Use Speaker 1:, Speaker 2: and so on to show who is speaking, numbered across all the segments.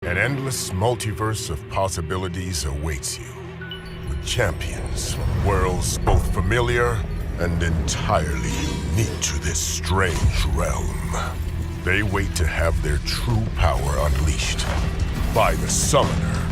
Speaker 1: An endless multiverse of possibilities awaits you. With champions from worlds both familiar and entirely unique to this strange realm. They wait to have their true power unleashed by the Summoner.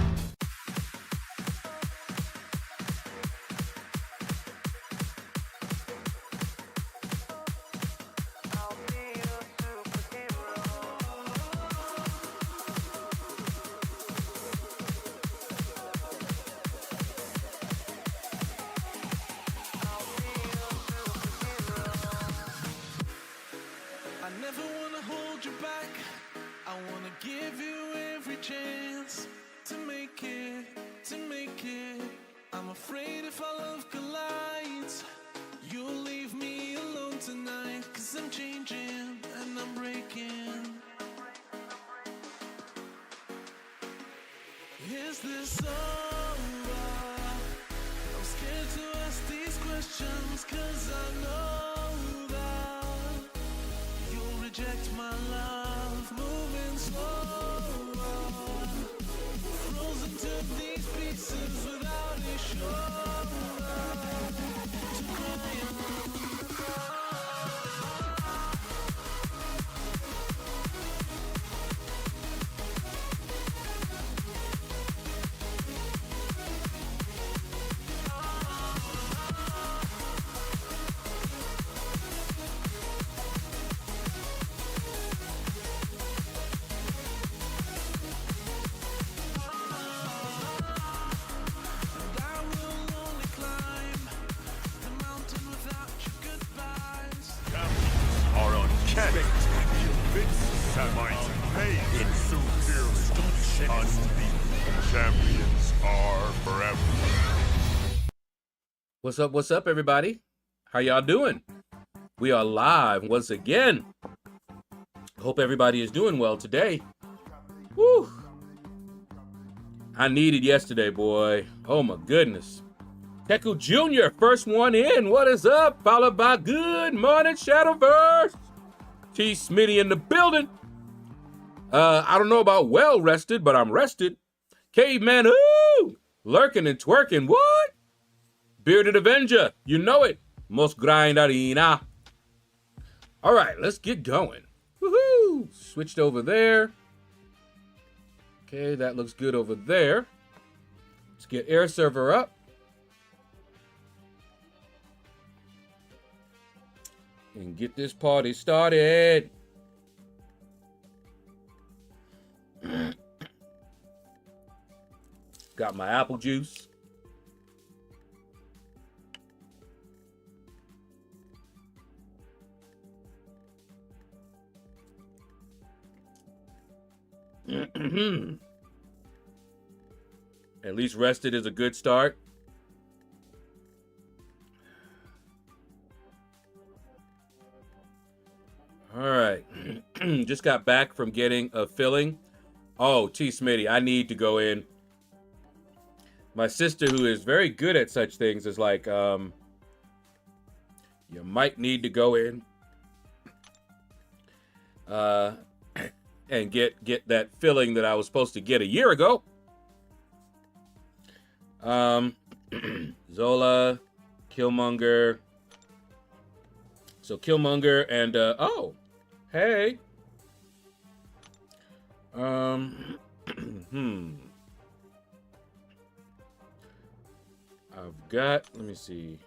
Speaker 1: Champions are forever.
Speaker 2: What's up, everybody? How y'all doing? We are live once again. Hope everybody is doing well today. Woo! I needed yesterday, boy. Oh my goodness. Teku Jr., first one in. What is up? Followed by Good Morning Shadowverse. T. Smitty in the building. I don't know about well rested, but I'm rested. Caveman, ooh! Lurking and twerking, what? Bearded Avenger, you know it. Most grind arena. All right, let's get going. Woohoo! Switched over there. Okay, that looks good over there. Let's get air server up. And get this party started. Got my apple juice. At least rested is a good start. All right. Just got back from getting a filling. Oh, T. Smitty, I need to go in. My sister, who is very good at such things, is like, you might need to go in and get that filling that I was supposed to get a year ago. Zola, Killmonger. So Killmonger and oh, hey. I've got, let me see.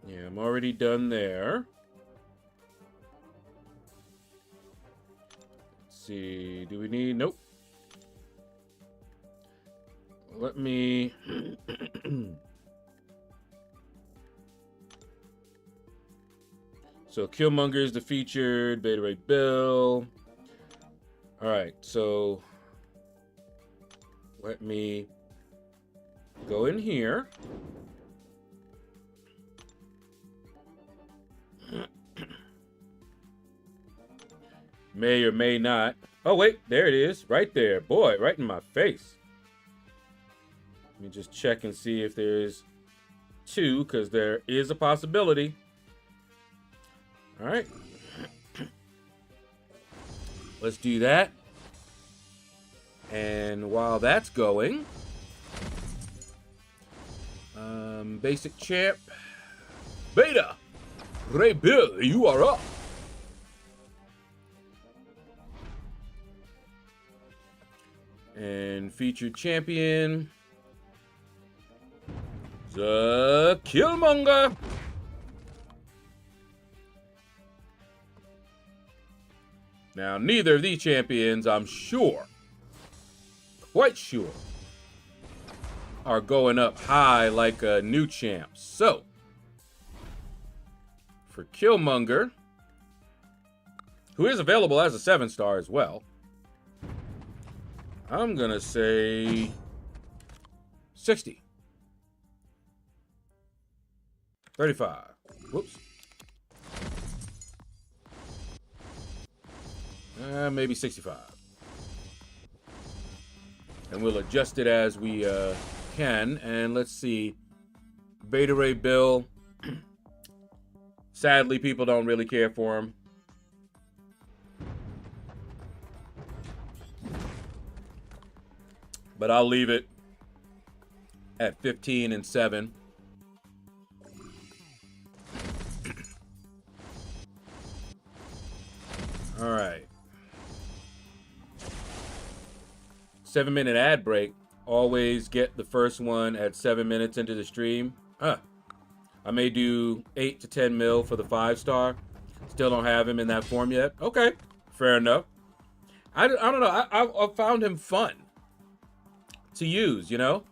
Speaker 2: Yeah, I'm already done there. Let's see, do we need, nope. Let me, so Killmonger is the featured, Beta Ray Bill. All right, so let me go in here. May or may not. Oh, wait, there it is. Right there. Boy, right in my face. Let me just check and see if there's two, because there is a possibility. All right. Let's do that. And while that's going, basic champ, Beta, Ray Bill, you are up. And featured champion, the Killmonger. Now, neither of these champions, I'm sure, quite sure, are going up high like a new champ. So, for Killmonger, who is available as a 7-star as well, I'm going to say 60. 35. Whoops. Maybe 65. And we'll adjust it as we can. And let's see. Beta Ray Bill. Sadly, people don't really care for him. But I'll leave it at 15 and 7. All right. 7-minute ad break. Always get the first one at 7 minutes into the stream. I may do 8 to 10 mil for the 5-star. Still don't have him in that form yet. Okay, fair enough. I don't know. I found him fun to use, you know?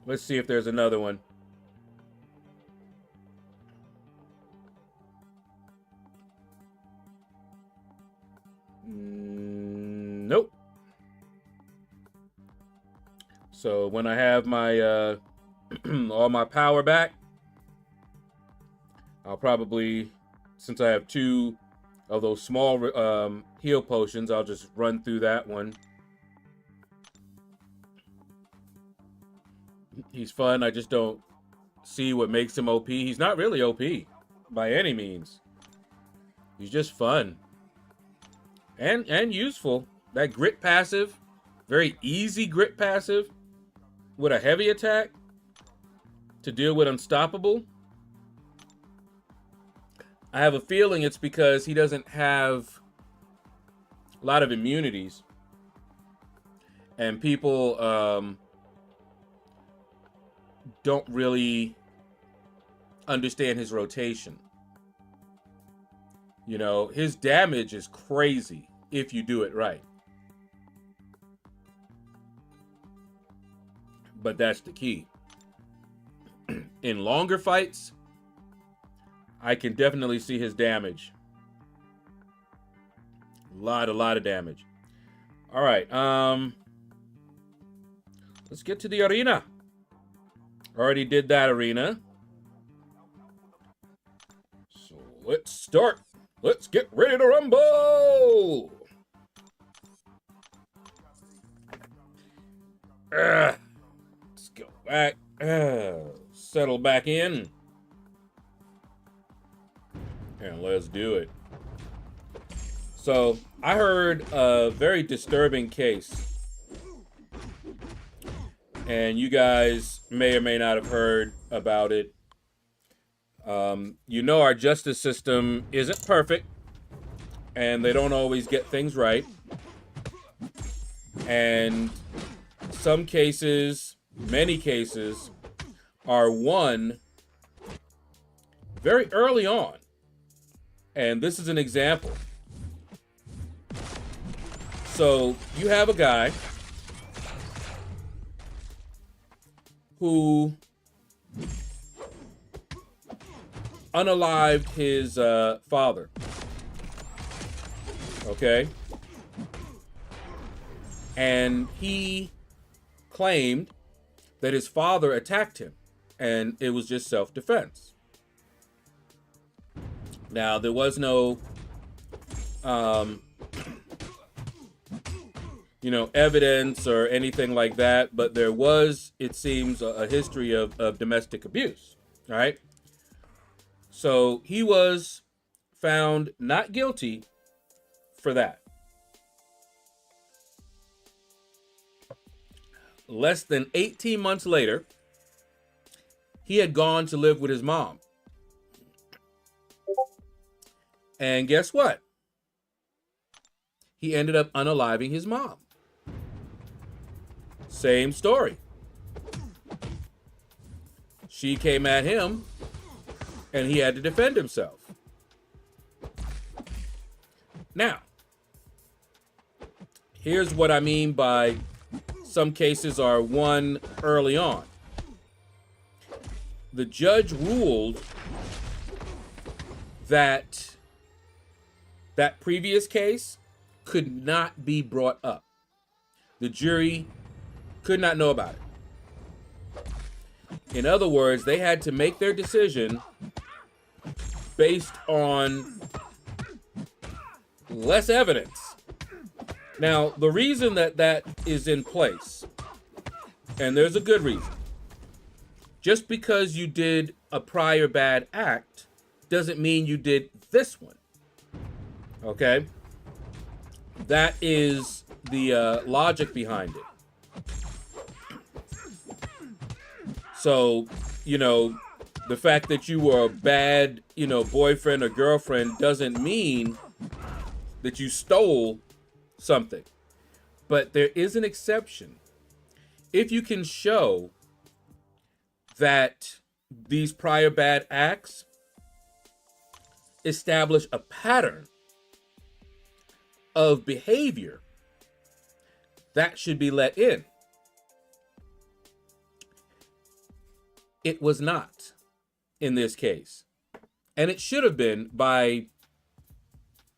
Speaker 2: Let's see if there's another one. Nope. So when I have my all my power back, I'll probably, since I have 2 of those small heal potions, I'll just run through that one. He's fun. I just don't see what makes him OP. He's not really OP by any means. He's just fun and useful. That grit passive, very easy grit passive with a heavy attack to deal with Unstoppable. I have a feeling it's because he doesn't have a lot of immunities. And people don't really understand his rotation. You know, his damage is crazy if you do it right. But that's the key. In longer fights, I can definitely see his damage. A lot of damage. All right, let's get to the arena. Already did that arena. So let's start. Let's get ready to rumble. Let's go back. Settle back in. And let's do it. So I heard a very disturbing case. And you guys may or may not have heard about it. You know, our justice system isn't perfect. And they don't always get things right. And some cases, many cases, are won very early on. And this is an example. So you have a guy who unalived his father. Okay? And he claimed that his father attacked him, and it was just self-defense. Now, there was no, you know, evidence or anything like that, but there was, it seems, a history of domestic abuse, all right? So he was found not guilty for that. Less than 18 months later, he had gone to live with his mom. And guess what? He ended up unaliving his mom. Same story. She came at him, and he had to defend himself. Now, here's what I mean by some cases are won early on. The judge ruled that that previous case could not be brought up. The jury could not know about it. In other words, they had to make their decision based on less evidence. Now, the reason that that is in place, and there's a good reason, just because you did a prior bad act doesn't mean you did this one. Okay? That is the logic behind it. So, the fact that you were a bad, boyfriend or girlfriend doesn't mean that you stole something. But there is an exception. If you can show that these prior bad acts establish a pattern of behavior, that should be let in. It was not in this case. And it should have been by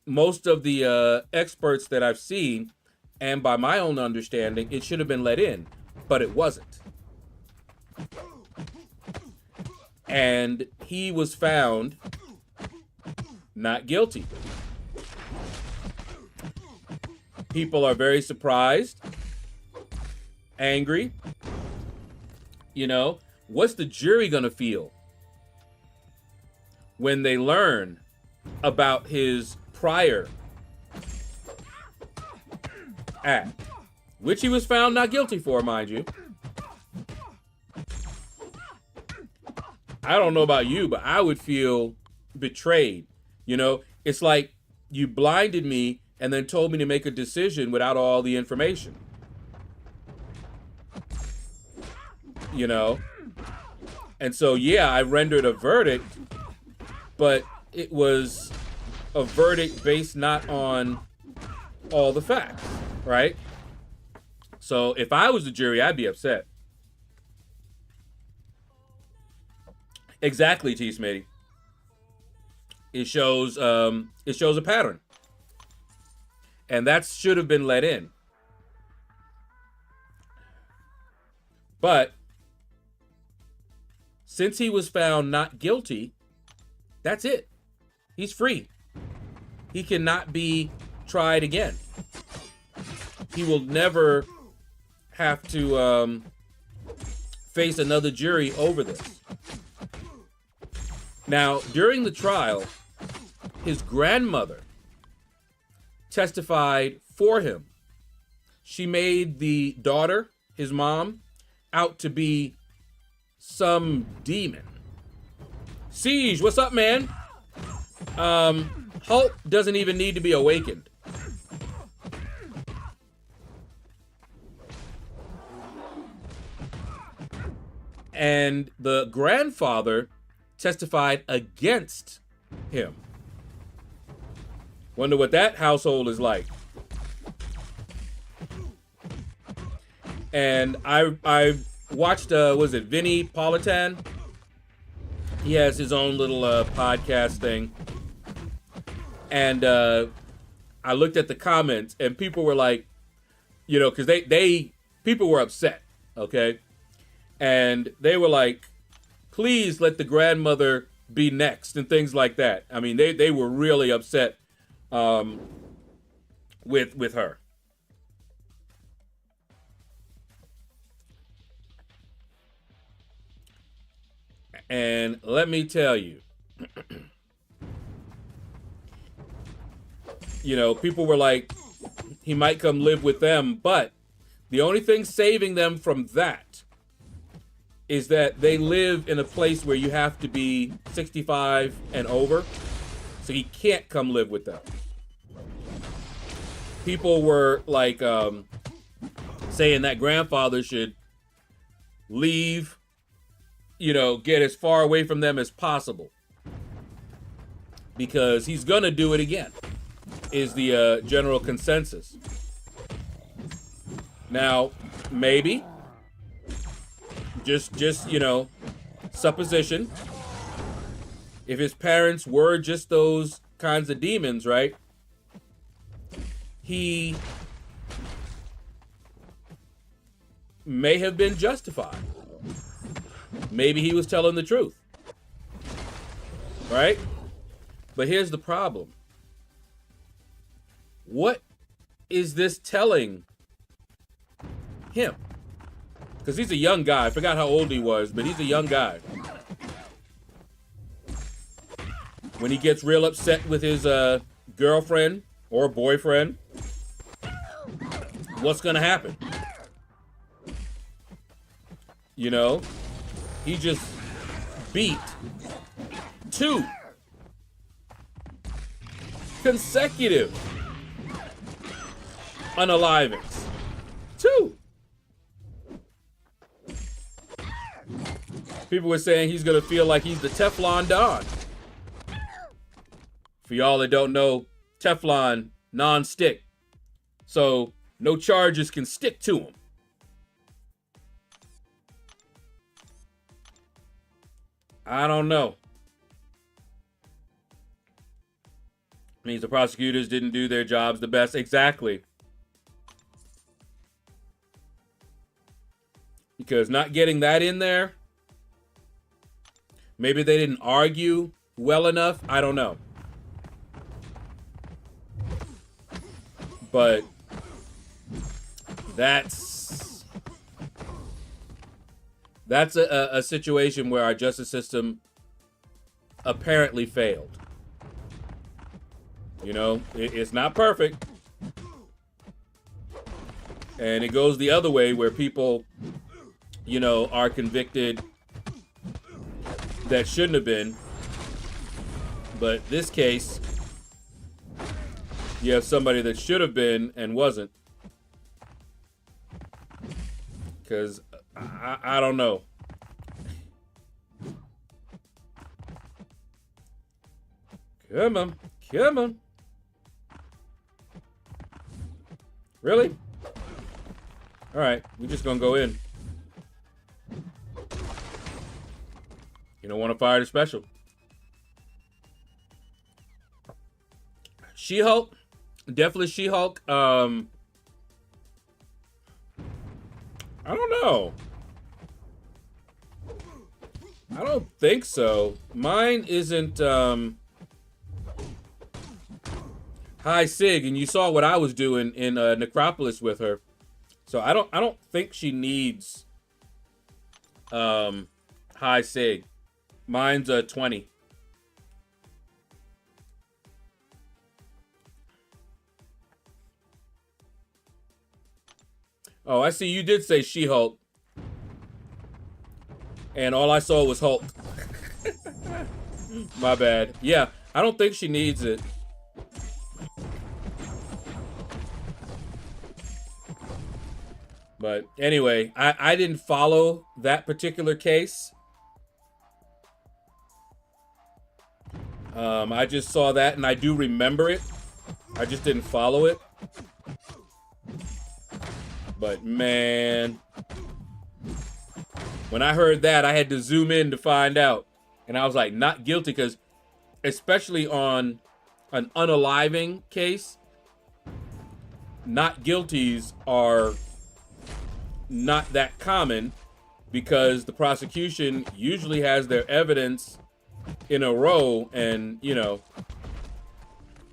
Speaker 2: most of the experts that I've seen, and by my own understanding, it should have been let in, but it wasn't. And he was found not guilty. People are very surprised, angry. What's the jury gonna feel when they learn about his prior act, which he was found not guilty for, mind you? I don't know about you, but I would feel betrayed. It's like you blinded me and then told me to make a decision without all the information. And so, yeah, I rendered a verdict, but it was a verdict based not on all the facts, right? So if I was the jury, I'd be upset. Exactly, T. Smitty. It shows a pattern. And that should have been let in. But since he was found not guilty, that's it. He's free. He cannot be tried again. He will never have to face another jury over this. Now, during the trial, his grandmother testified for him. She made the daughter, his mom, out to be some demon. Siege, what's up, man? Hulk doesn't even need to be awakened. And the grandfather testified against him. Wonder what that household is like. And I watched, was it Vinny Politan? He has his own little podcast thing. And I looked at the comments, and people were like, because people were upset, okay? And they were like, please let the grandmother be next, and things like that. I mean, they were really upset with her. And let me tell you, You know, people were like, he might come live with them, but the only thing saving them from that is that they live in a place where you have to be 65 and over, so he can't come live with them. People were like saying that grandfather should leave, you know, get as far away from them as possible, because he's gonna do it again, is the general consensus. Now, maybe, just you know, supposition, if his parents were just those kinds of demons, right? He may have been justified. Maybe he was telling the truth, right? But here's the problem. What is this telling him? Because he's a young guy. I forgot how old he was, but he's a young guy. When he gets real upset with his girlfriend or boyfriend, what's gonna happen? You know, he just beat 2 consecutive unalivings. 2. People were saying he's gonna feel like he's the Teflon Don. For y'all that don't know, Teflon, non-stick. So no charges can stick to him. I don't know. Means the prosecutors didn't do their jobs the best. Exactly. Because not getting that in there, maybe they didn't argue well enough. I don't know. But that's a situation where our justice system apparently failed. You know, it's not perfect. And it goes the other way where people, you know, are convicted that shouldn't have been. But this case, you have somebody that should have been and wasn't. Because I don't know. Come on. Come on. Really? All right. We're just going to go in. You don't want to fire the special. She-Hulk. Definitely She-Hulk. I don't know. I don't think so. Mine isn't high sig, and you saw what I was doing in Necropolis with her. So I don't think she needs high sig. Mine's 20. Oh, I see you did say She-Hulk. And all I saw was Hulk. My bad. Yeah, I don't think she needs it. But anyway, I didn't follow that particular case. I just saw that and I do remember it. I just didn't follow it. But man, when I heard that, I had to zoom in to find out. And I was like, not guilty, because especially on an unaliving case, not guilties are not that common, because the prosecution usually has their evidence in a row, and, you know,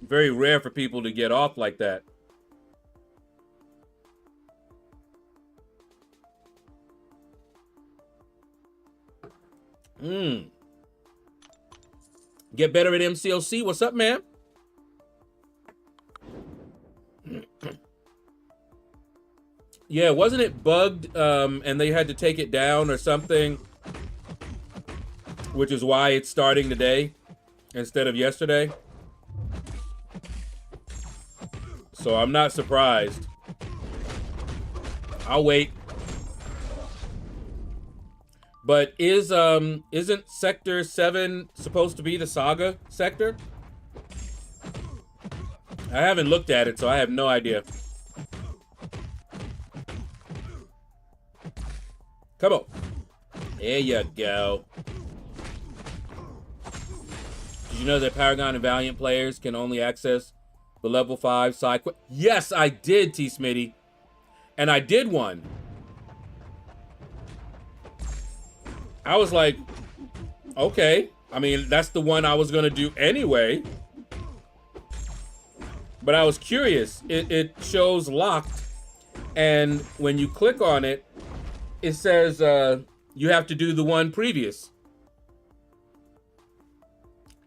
Speaker 2: very rare for people to get off like that. Get better at MCOC. What's up, man? Yeah, wasn't it bugged and they had to take it down or something? Which is why it's starting today instead of yesterday. So I'm not surprised. I'll wait. But isn't Sector 7 supposed to be the Saga sector? I haven't looked at it, so I have no idea. Come on. There you go. Did you know that Paragon and Valiant players can only access the level 5 side quest? Yes, I did, T. Smitty. And I did one. I was like, okay. I mean, that's the one I was going to do anyway. But I was curious. It shows locked. And when you click on it, it says you have to do the one previous.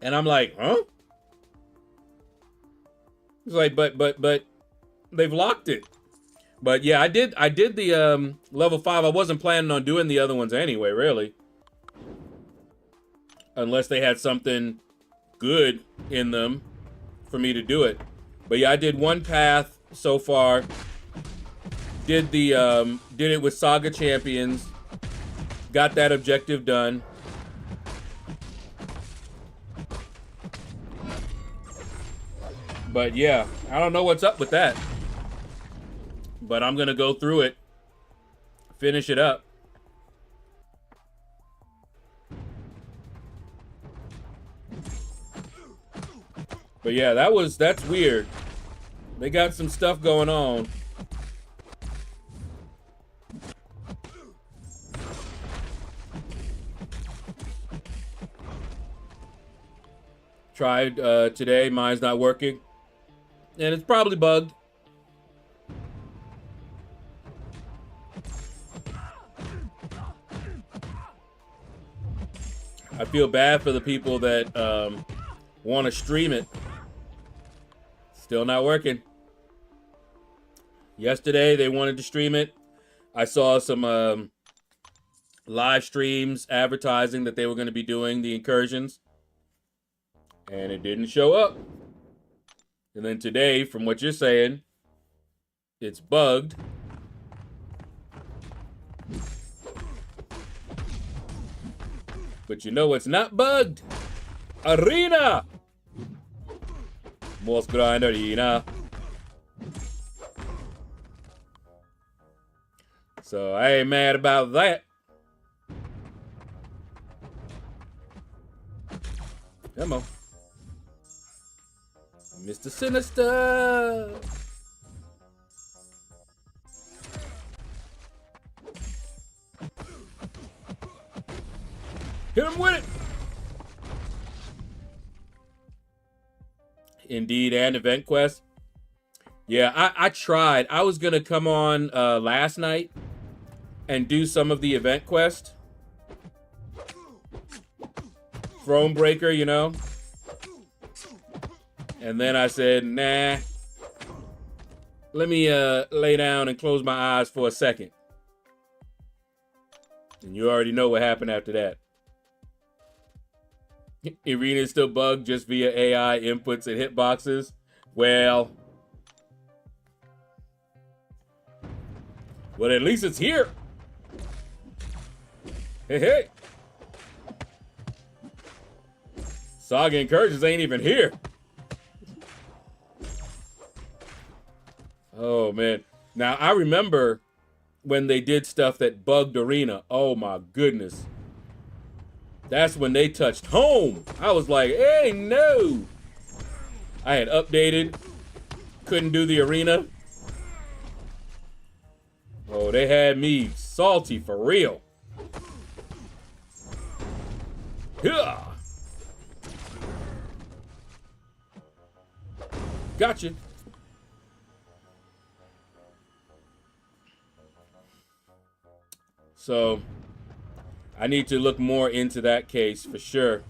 Speaker 2: And I'm like, huh? It's like, but they've locked it. But yeah, I did the level 5. I wasn't planning on doing the other ones anyway, really. Unless they had something good in them for me to do it. But yeah, I did one path so far. Did it with Saga Champions. Got that objective done. But yeah, I don't know what's up with that. But I'm gonna go through it, finish it up. But yeah, that's weird. They got some stuff going on. Tried today, mine's not working. And it's probably bugged. I feel bad for the people that want to stream it. Still not working. Yesterday, they wanted to stream it. I saw some live streams advertising that they were going to be doing the incursions. And it didn't show up. And then today, from what you're saying, it's bugged. But you know what's not bugged? Arena! Most grind arena. So I ain't mad about that. Come on. Mr. Sinister. Hit him with it. Indeed, and event quest. Yeah, I tried. I was gonna come on last night and do some of the event quest. Throne breaker, you know. And then I said, nah. Let me lay down and close my eyes for a second. And you already know what happened after that. Arena is still bugged just via AI inputs and hitboxes. Well, at least it's here. Hey, hey. Saga Incursions ain't even here. Oh, man. Now, I remember when they did stuff that bugged Arena. Oh, my goodness. That's when they touched home. I was like, hey, no. I had updated. Couldn't do the Arena. Oh, they had me salty for real. Yeah. Gotcha. So, I need to look more into that case for sure.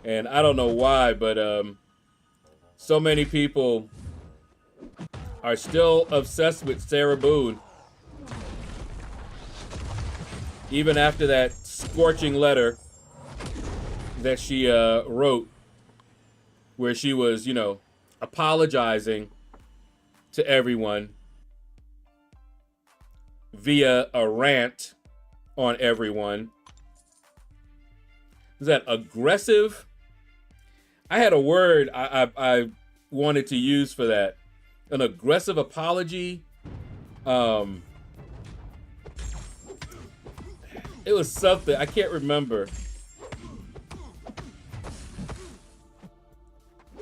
Speaker 2: And I don't know why, but so many people are still obsessed with Sarah Boone. Even after that scorching letter that she wrote, where she was, you know, apologizing to everyone via a rant on everyone. Is that aggressive? I had a word I wanted to use for that. An aggressive apology. It was something, I can't remember.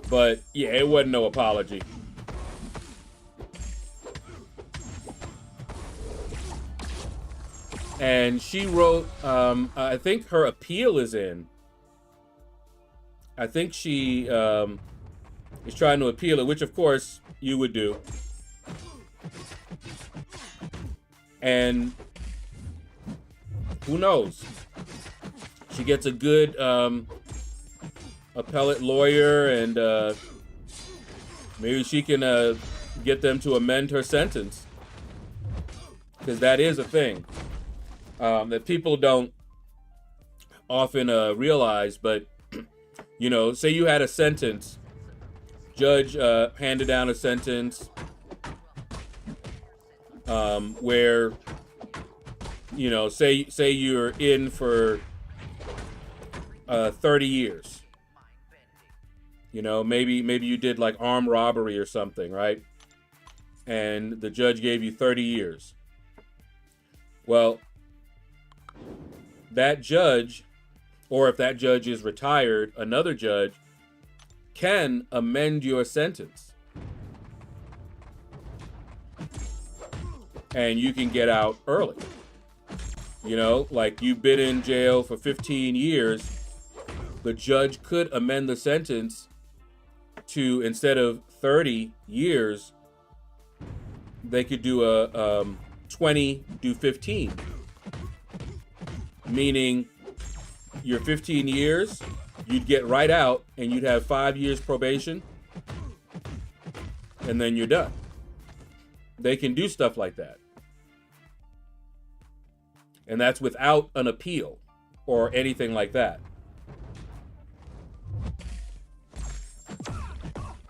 Speaker 2: But yeah, it wasn't no apology. And she wrote, I think her appeal is in. I think she is trying to appeal it, which of course you would do. And who knows? She gets a good appellate lawyer, and maybe she can get them to amend her sentence. Because that is a thing that people don't often realize. But, you know, say you had a sentence, judge handed down a sentence where, you know, say you're in for 30 years. You know, maybe you did like armed robbery or something, right? And the judge gave you 30 years. Well, that judge, or if that judge is retired, another judge can amend your sentence. And you can get out early. You know, like you've been in jail for 15 years, the judge could amend the sentence to, instead of 30 years, they could do a 20, do 15. Meaning your 15 years, you'd get right out and you'd have 5 years probation and then you're done. They can do stuff like that. And that's without an appeal or anything like that.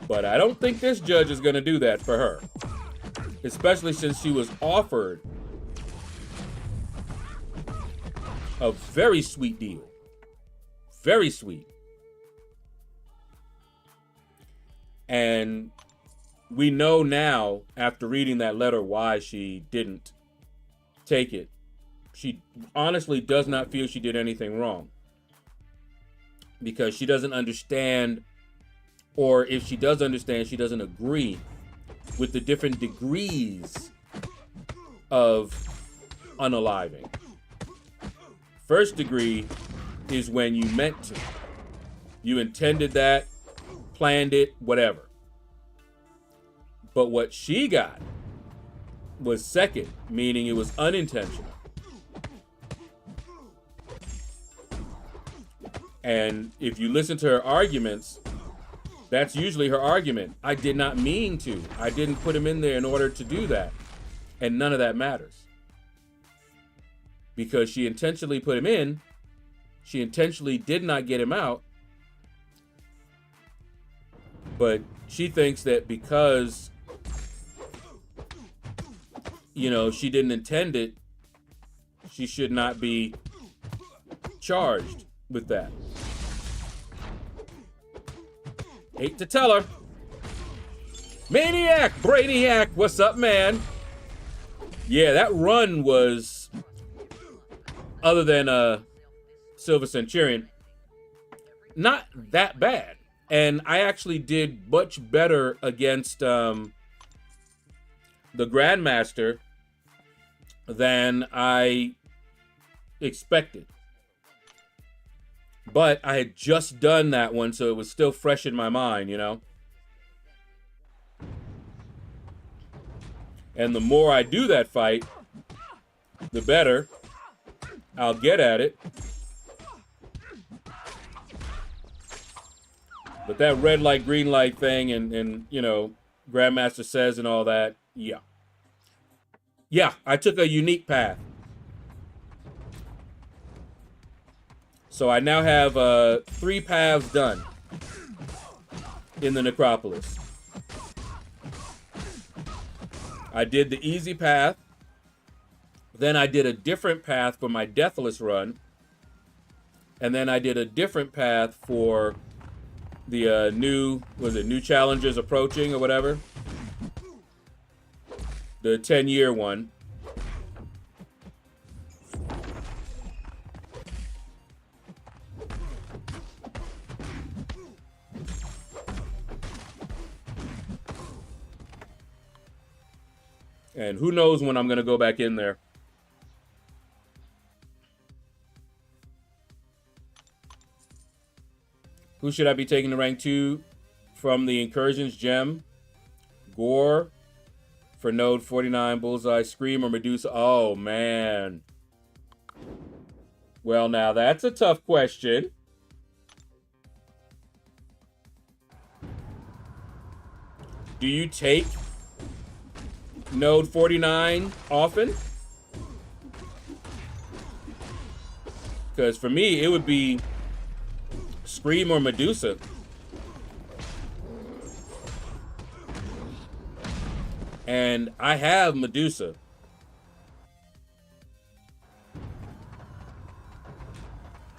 Speaker 2: But I don't think this judge is going to do that for her. Especially since she was offered a very sweet deal. Very sweet. And we know now, after reading that letter, why she didn't take it. She honestly does not feel she did anything wrong. Because she doesn't understand, or if she does understand, she doesn't agree with the different degrees of unaliving. First degree is when you meant to. You intended that, planned it, whatever. But what she got was second, meaning it was unintentional. And if you listen to her arguments, that's usually her argument. I did not mean to. I didn't put him in there in order to do that. And none of that matters. Because she intentionally put him in. She intentionally did not get him out. But she thinks that because, you know, she didn't intend it, she should not be charged with that. Hate to tell her. Maniac, Brainiac, what's up, man? Yeah, that run was, other than Silver Centurion, not that bad. And I actually did much better against the Grandmaster than I expected. But I had just done that one, so it was still fresh in my mind, you know? And the more I do that fight, the better I'll get at it. But that red light, green light thing and you know, Grandmaster says and all that, yeah. Yeah, I took a unique path. So I now have 3 paths done in the Necropolis. I did the easy path. Then I did a different path for my Deathless run. And then I did a different path for the new challenges approaching or whatever. The 10-year one. And who knows when I'm going to go back in there. Who should I be taking to rank 2 from the Incursions gem? Gore for node 49, Bullseye, Scream, or Medusa? Oh, man. Well, now that's a tough question. Do you take node 49 often? Because for me, it would be Scream or Medusa. And I have Medusa.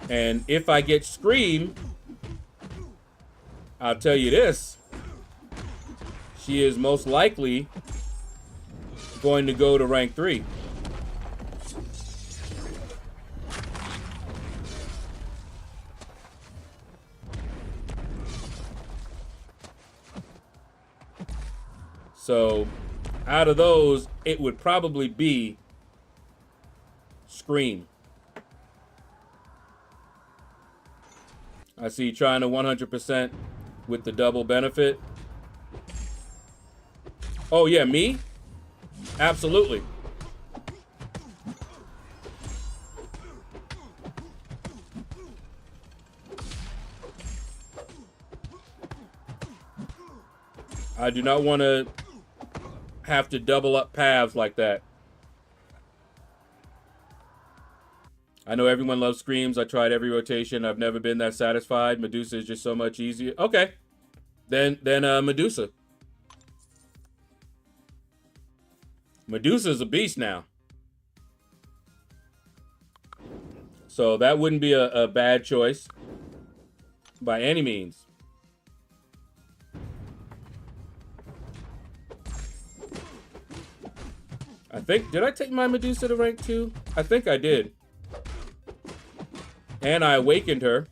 Speaker 2: And if I get Scream, I'll tell you this. She is most likely going to go to rank 3. So, out of those, it would probably be Scream. I see you trying to 100% with the double benefit. Oh, yeah, me? Absolutely. I do not want to have to double up paths like that. I know everyone loves Screams. I tried every rotation. I've never been that satisfied. Medusa is just so much easier. Okay. Then Medusa. Medusa's a beast now. So that wouldn't be a bad choice by any means. I think, did I take my Medusa to rank 2? I think I did. And I awakened her.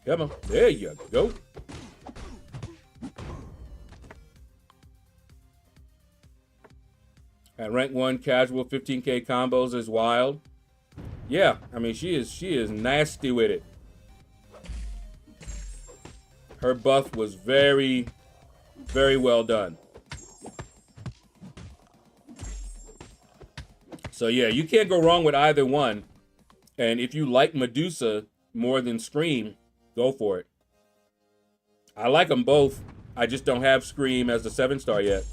Speaker 2: Come on, there you go. At rank 1, casual 15k combos is wild. Yeah, I mean she is nasty with it. Her buff was very, very well done. So yeah, you can't go wrong with either one. And if you like Medusa more than Scream, go for it. I like them both. I just don't have Scream as the 7-star yet.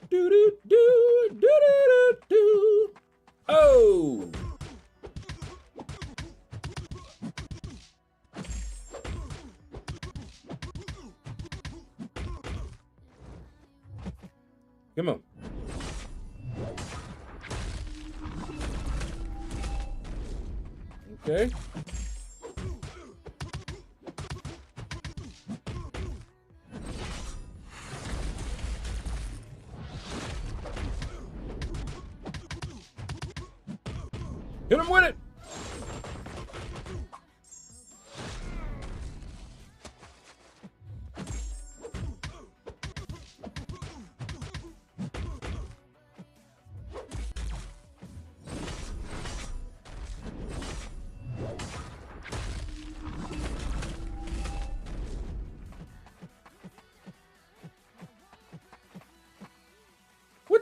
Speaker 2: Do do do do do do. Oh. Come on. Okay. Hit him with it.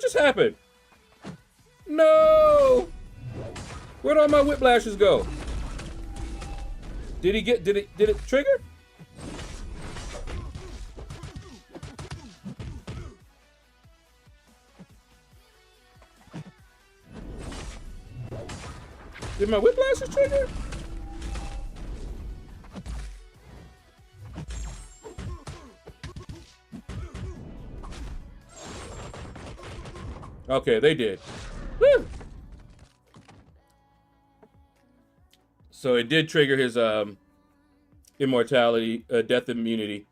Speaker 2: What just happened? No! Where'd all my whiplashes go? Did it trigger? Did my whiplashes trigger? Okay, they did. Woo! So it did trigger his immortality, death immunity.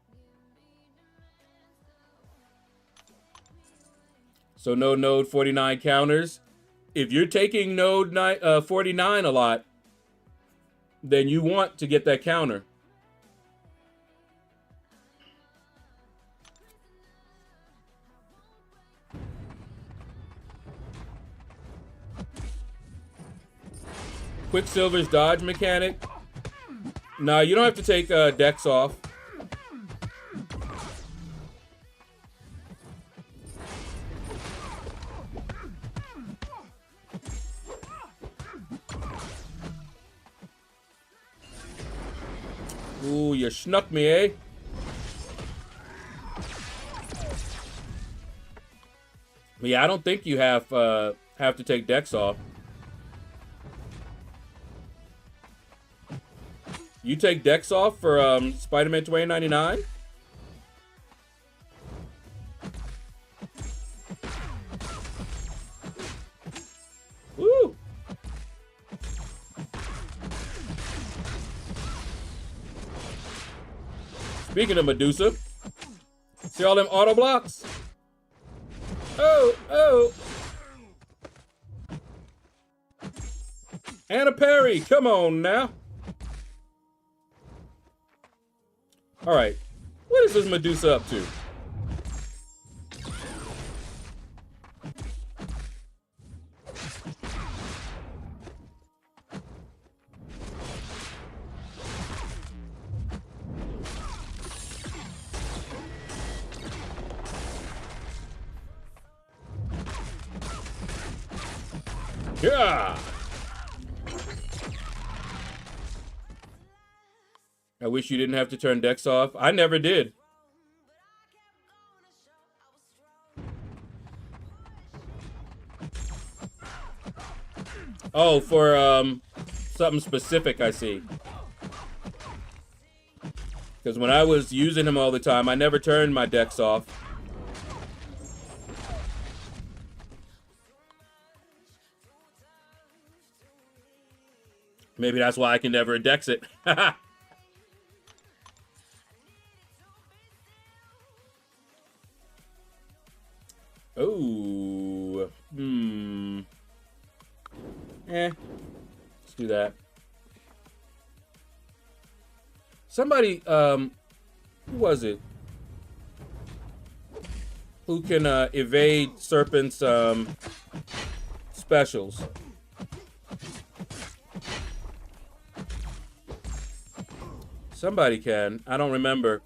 Speaker 2: So no node 49 counters. If you're taking node 49 a lot, then you want to get that counter. Quicksilver's dodge mechanic. Nah, you don't have to take Dex off. Ooh, you snuck me, eh? Yeah, I don't think you have to take Dex off. You take Dex off for Spider-Man 2099? Woo! Speaking of Medusa, see all them auto blocks? Oh, oh. And a parry, come on now. All right, what is this Medusa up to? Yeah. I wish you didn't have to turn Dex off. I never did. Oh, for something specific, I see. Because when I was using him all the time, I never turned my Dex off. Maybe that's why I can never Dex it. Oh, let's do that. Somebody, who was it? Who can evade Serpent's specials? Somebody can. I don't remember.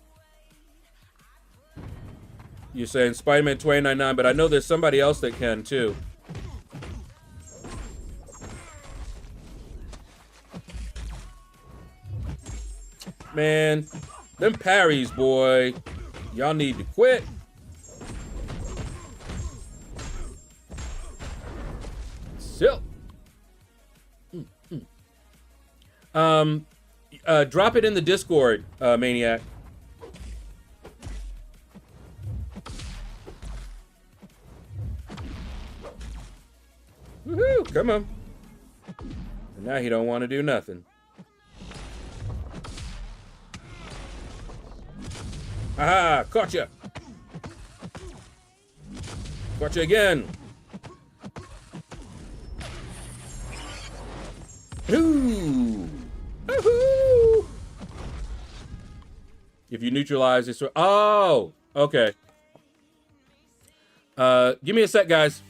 Speaker 2: You're saying Spider-Man 2099, but I know there's somebody else that can too. Man, them parries, boy. Y'all need to quit. Silk. Drop it in the Discord, Maniac. Woohoo! Come on. And now he don't want to do nothing. Aha! Caught you. Caught you again. Ooh! Woohoo! If you neutralize this, oh, okay. Give me a sec, guys.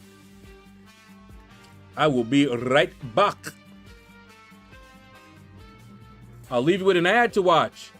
Speaker 2: I will be right back. I'll leave you with an ad to watch.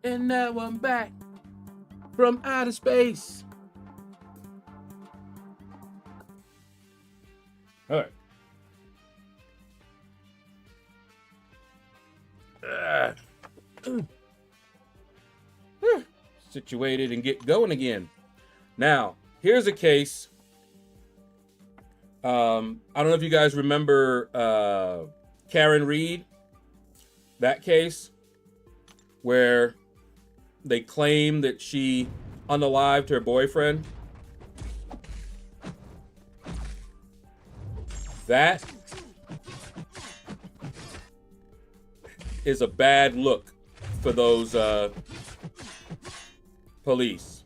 Speaker 2: And now I'm back from outer space. All right. Situated and get going again. Now, here's a case. I don't know if you guys remember Karen Reed, that case where they claim that she unalived her boyfriend. That is a bad look for those police.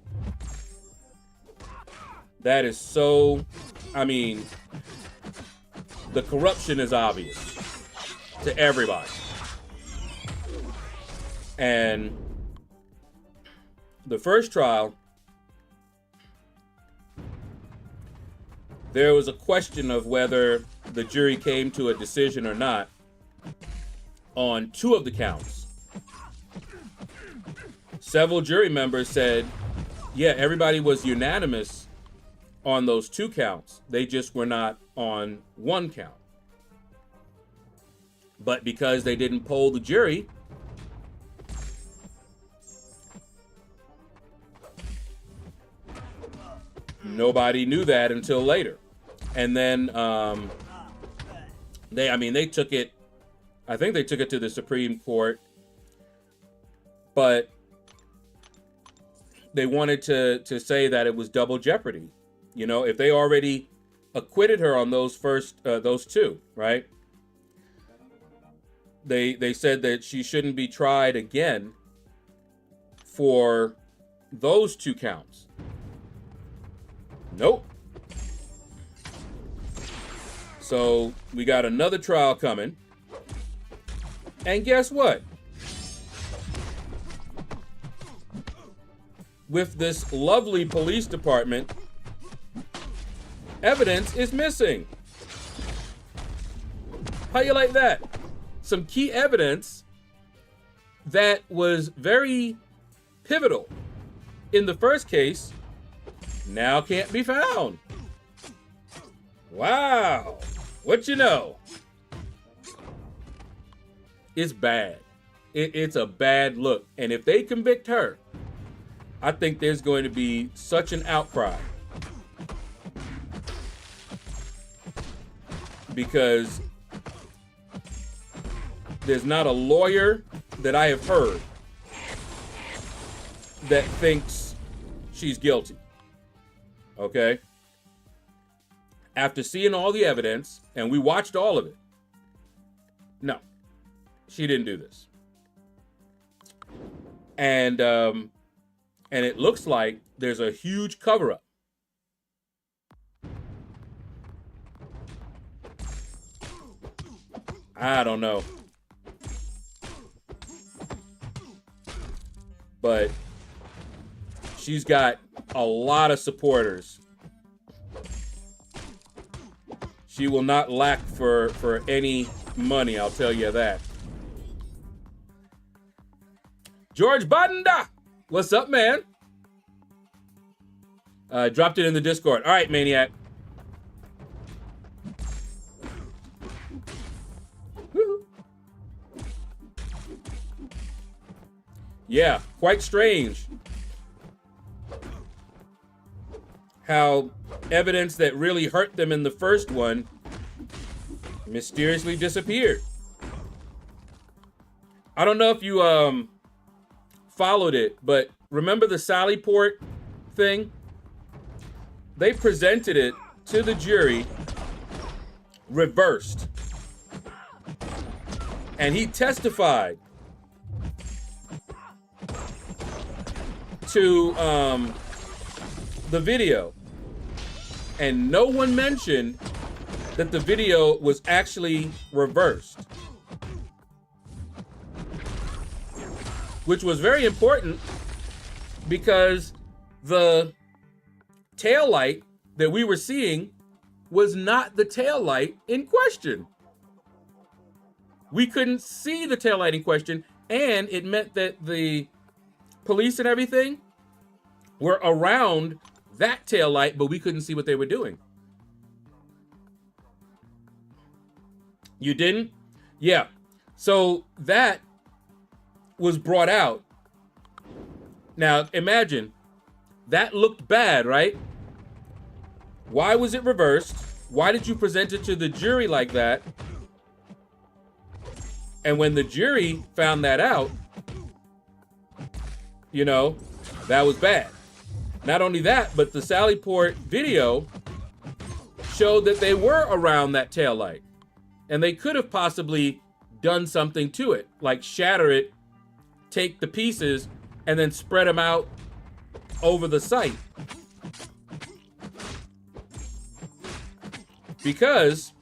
Speaker 2: That is so, I mean, the corruption is obvious to everybody. And the first trial, there was a question of whether the jury came to a decision or not on 2 of the counts. Several jury members said, yeah, everybody was unanimous on those 2 counts. They just were not on 1 count. But because they didn't poll the jury, nobody knew that until later. And then they took it, I think they took it to the Supreme Court, but they wanted to say that it was double jeopardy. You know, if they already acquitted her on those first, those 2, right? They said that she shouldn't be tried again for those 2 counts. Nope. So we got another trial coming. And guess what? With this lovely police department, evidence is missing. How you like that? some key evidence that was very pivotal in the first case now can't be found. Wow. What you know? It's bad. It's a bad look. And if they convict her, I think there's going to be such an outcry. Because there's not a lawyer that I have heard that thinks she's guilty. Okay? After seeing all the evidence, and we watched all of it, no, she didn't do this. And it looks like there's a huge cover-up. I don't know. But she's got a lot of supporters. She will not lack for any money, I'll tell you that. George Banda, what's up, man? Dropped it in the Discord. All right, Maniac. Woo-hoo. Yeah, quite strange how evidence that really hurt them in the first one mysteriously disappeared. I don't know if you followed it, but remember the Sallyport thing? They presented it to the jury reversed. And he testified to the video. And no one mentioned that the video was actually reversed. Which was very important because the tail light that we were seeing was not the tail light in question. We couldn't see the tail light in question, and it meant that the police and everything were around that tail light, but we couldn't see what they were doing. You didn't? Yeah. So that was brought out. Now, imagine, that looked bad, right? Why was it reversed? Why did you present it to the jury like that? And when the jury found that out, you know, that was bad. Not only that, but the Sallyport video showed that they were around that taillight. And they could have possibly done something to it, like shatter it, take the pieces, and then spread them out over the site. Because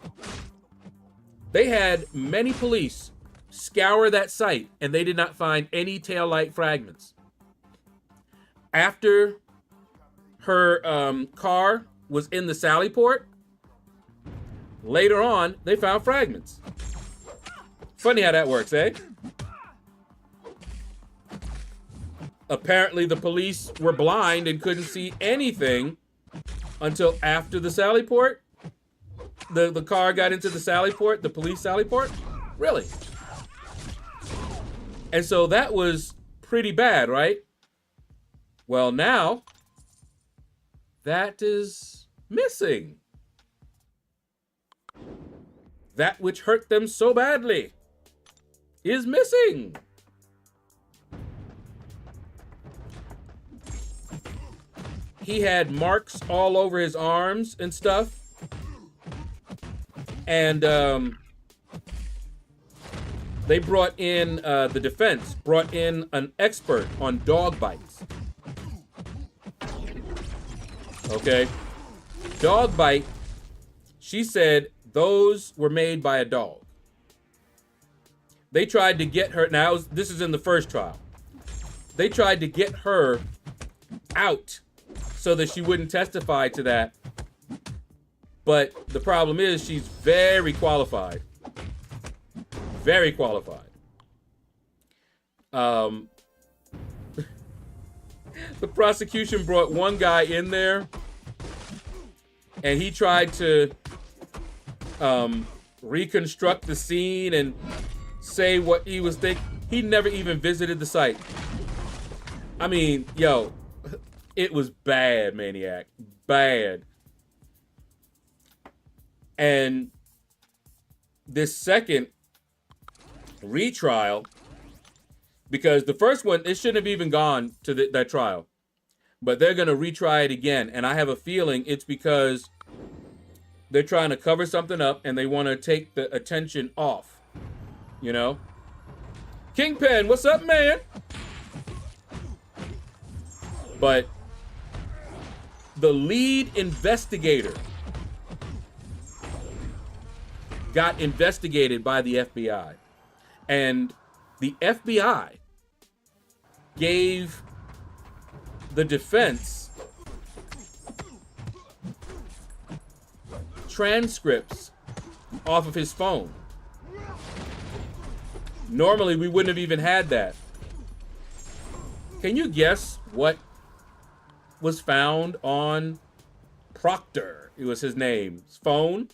Speaker 2: they had many police scour that site and they did not find any taillight fragments. After her car was in the Sallyport, later on, they found fragments. Funny how that works, eh? Apparently, the police were blind and couldn't see anything until after the Sallyport. The car got into the Sallyport, the police Sallyport? Really? And so that was pretty bad, right? Well, now, that is missing. That which hurt them so badly is missing. He had marks all over his arms and stuff. And they brought in, the defense brought in an expert on dog bites. Okay? Dog bite, she said those were made by a dog. They tried to get her, now this is in the first trial. They tried to get her out so that she wouldn't testify to that. But the problem is she's very qualified. Very qualified. The prosecution brought one guy in there, and he tried to reconstruct the scene and say what he was thinking. He never even visited the site. I mean, yo, it was bad, Maniac. Bad. And this second retrial, because the first one, it shouldn't have even gone to that trial. But they're going to retry it again. And I have a feeling it's because they're trying to cover something up and they want to take the attention off. You know? Kingpin, what's up, man? But the lead investigator got investigated by the FBI. And the FBI gave the defense transcripts off of his phone. Normally, we wouldn't have even had that. Can you guess what was found on Proctor? It was his name. His phone.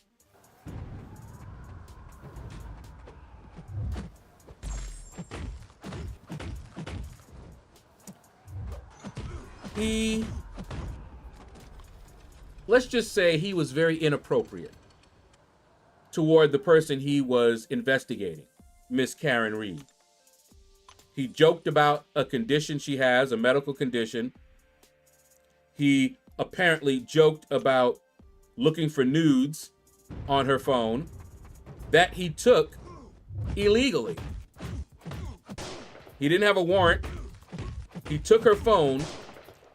Speaker 2: Let's just say he was very inappropriate toward the person he was investigating, Miss Karen Reed. He joked about a condition she has, a medical condition. He apparently joked about looking for nudes on her phone that he took illegally. He didn't have a warrant. He took her phone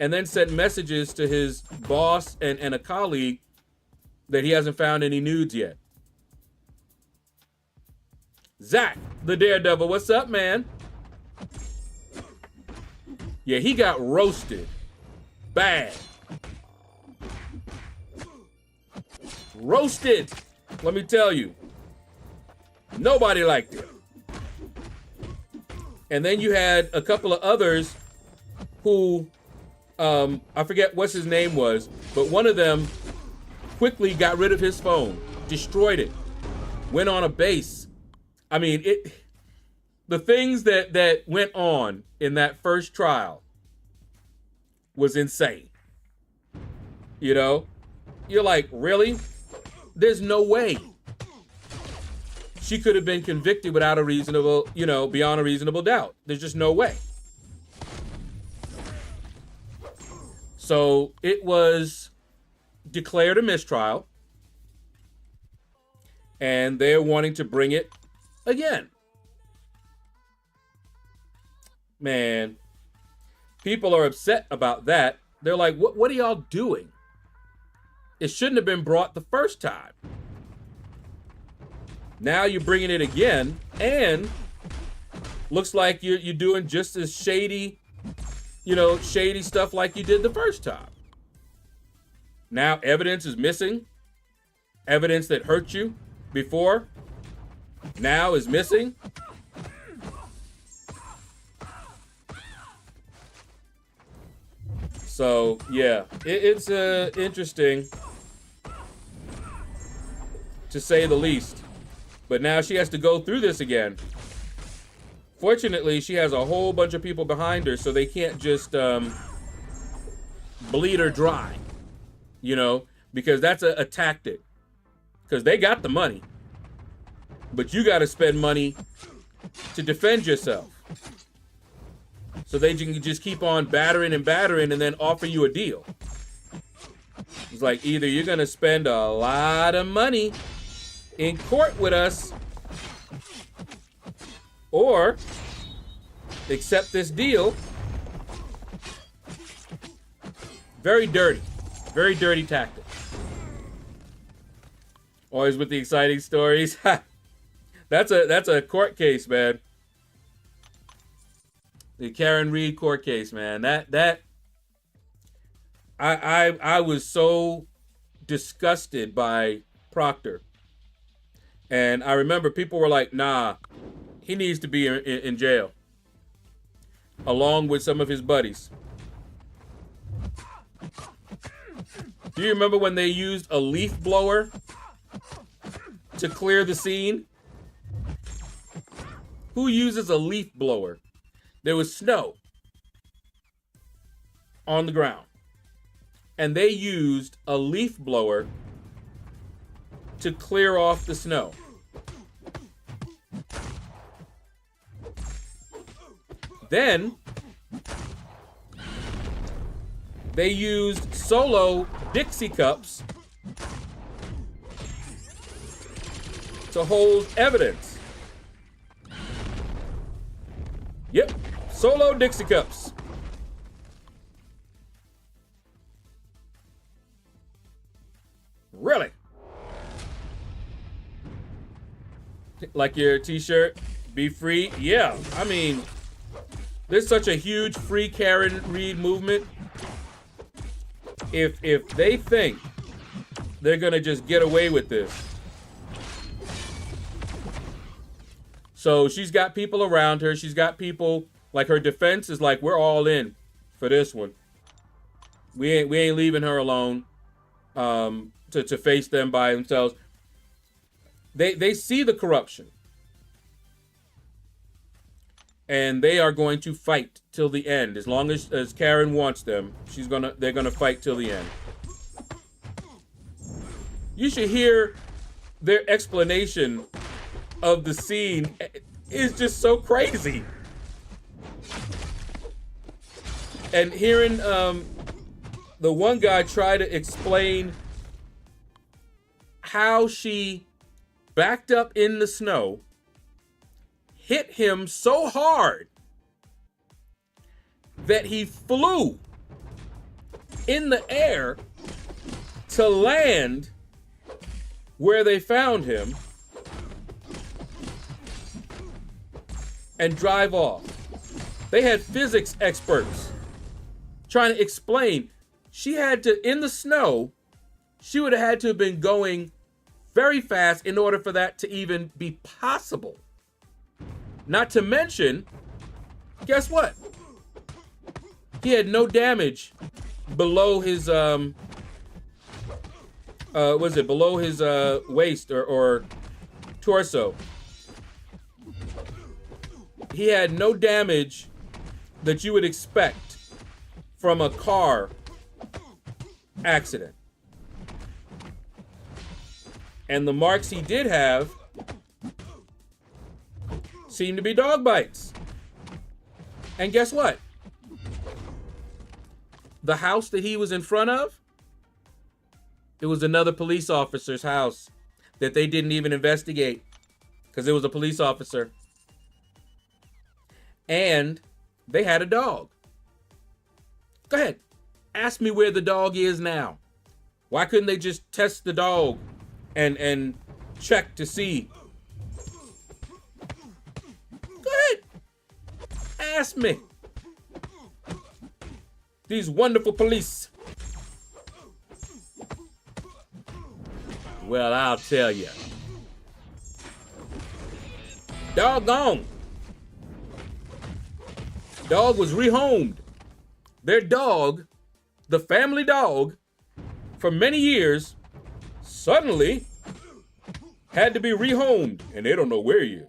Speaker 2: and then sent messages to his boss and a colleague that he hasn't found any nudes yet. Zach, the Daredevil, what's up, man? Yeah, he got roasted. Bad. Roasted. Let me tell you. Nobody liked it. And then you had a couple of others who, I forget what his name was, but one of them quickly got rid of his phone, destroyed it, went on a base. I mean, the things that went on in that first trial was insane. You know, you're like, really? There's no way she could have been convicted without a reasonable, beyond a reasonable doubt. There's just no way. So it was declared a mistrial, and they're wanting to bring it again. Man, people are upset about that. They're like, what are y'all doing? It shouldn't have been brought the first time. Now you're bringing it again, and looks like you're doing just as shady stuff like you did the first time. Now evidence is missing. Evidence that hurt you before now is missing. So yeah, it's interesting to say the least. But now she has to go through this again. Fortunately, she has a whole bunch of people behind her, so they can't just bleed her dry, because that's a tactic. Because they got the money, but you got to spend money to defend yourself. So they can just keep on battering and then offer you a deal. It's like, either you're going to spend a lot of money in court with us, or accept this deal. Very dirty tactic. Always with the exciting stories. That's a court case, man. The Karen Reed court case, man. I was so disgusted by Proctor. And I remember people were like, nah, He needs to be in jail, along with some of his buddies. Do you remember when they used a leaf blower to clear the scene? Who uses a leaf blower? There was snow on the ground, and they used a leaf blower to clear off the snow. Then they used solo Dixie cups to hold evidence. Yep, solo Dixie cups. Really? Like your t-shirt, be free? Yeah, I mean, there's such a huge free Karen Reed movement. If they think they're gonna just get away with this. So she's got people around her. She's got people, like her defense is like, we're all in for this one. We ain't leaving her alone to face them by themselves. They see the corruption. And they are going to fight till the end. As long as Karen wants them, they're gonna fight till the end. You should hear their explanation of the scene. It's just so crazy. And hearing the one guy try to explain how she backed up in the snow, hit him so hard that he flew in the air to land where they found him and drive off. They had physics experts trying to explain. She had to, in the snow, she would have had to have been going very fast in order for that to even be possible. Not to mention, guess what? He had no damage below his below his waist or torso. He had no damage that you would expect from a car accident. And the marks he did have seemed to be dog bites. And guess what? The house that he was in front of, it was another police officer's house that they didn't even investigate because it was a police officer. And they had a dog. Go ahead. Ask me where the dog is now. Why couldn't they just test the dog and check to see? Go ahead. Ask me. These wonderful police. Well, I'll tell you. Doggone. Dog was rehomed. Their dog, the family dog, for many years, suddenly had to be rehomed, and they don't know where he is.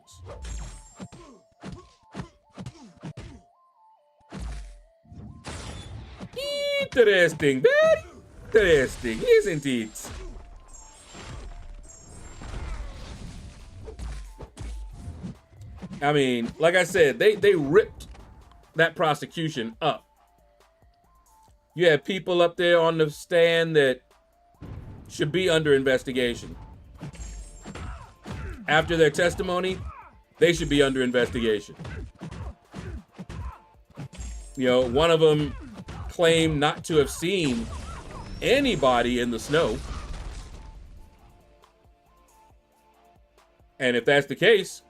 Speaker 2: Interesting, very interesting, isn't it? I mean, like I said, they ripped that prosecution up. You have people up there on the stand that should be under investigation. After their testimony, they should be under investigation. You know, one of them claimed not to have seen anybody in the snow. And if that's the case,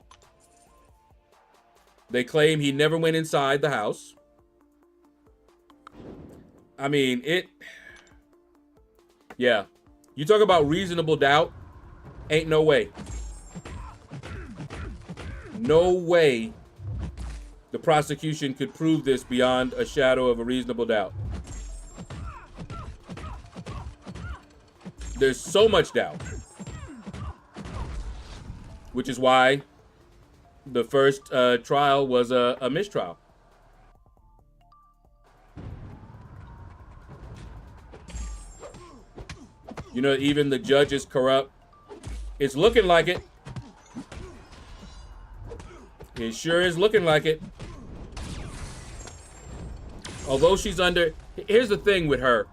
Speaker 2: they claim he never went inside the house. I mean, yeah. You talk about reasonable doubt, ain't no way. no way the prosecution could prove this beyond a shadow of a reasonable doubt. There's so much doubt. Which is why the first trial was a mistrial. You know, even the judge is corrupt. It's looking like it. It sure is looking like it. Although she's under... Here's the thing with her.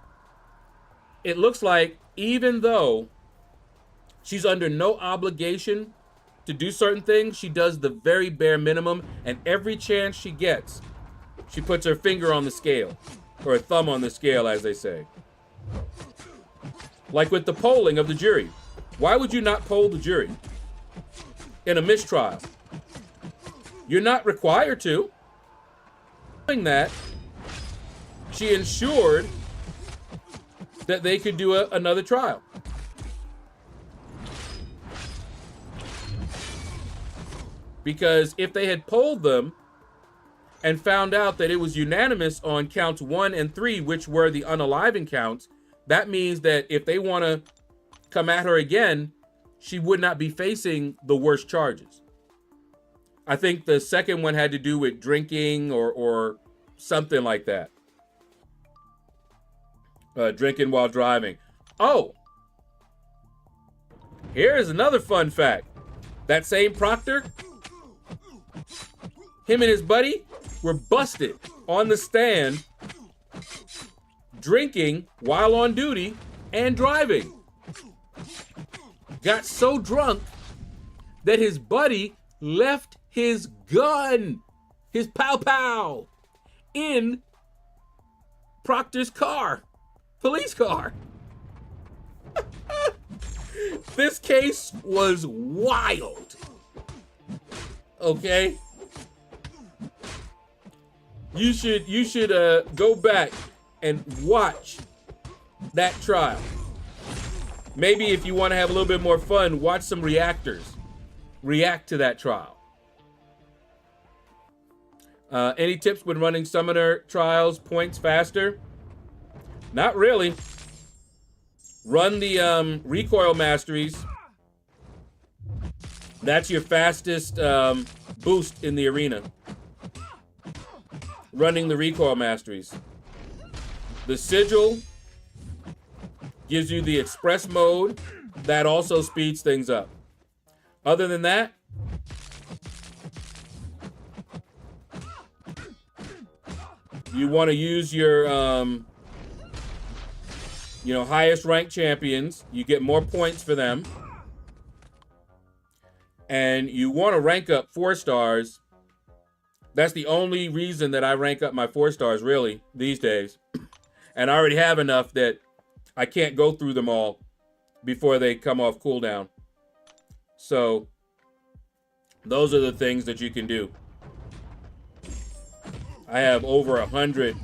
Speaker 2: It looks like even though she's under no obligation to do certain things, she does the very bare minimum, and every chance she gets, she puts her finger on the scale, or her thumb on the scale, as they say. Like with the polling of the jury. Why would you not poll the jury in a mistrial? You're not required to. Doing that, she ensured that they could do another trial. Because if they had polled them and found out that it was unanimous on counts 1 and 3, which were the unaliving counts, that means that if they want to come at her again, she would not be facing the worst charges. I think the second one had to do with drinking or something like that. Drinking while driving. Oh, here's another fun fact. That same proctor, him and his buddy were busted on the stand drinking while on duty and driving. Got so drunk that his buddy left his gun, his pow-pow, in Proctor's car, police car. This case was wild. Okay? You should go back and watch that trial. Maybe if you want to have a little bit more fun, watch some reactors react to that trial. Any tips when running summoner trials points faster? Not really. Run the recoil masteries. That's your fastest boost in the arena. Running the recoil masteries. The sigil gives you the express mode. That also speeds things up. Other than that, you want to use your highest ranked champions. You get more points for them. And you want to rank up 4 stars. That's the only reason that I rank up my 4 stars, really, these days. And I already have enough that I can't go through them all before they come off cooldown. So, those are the things that you can do. I have over 100.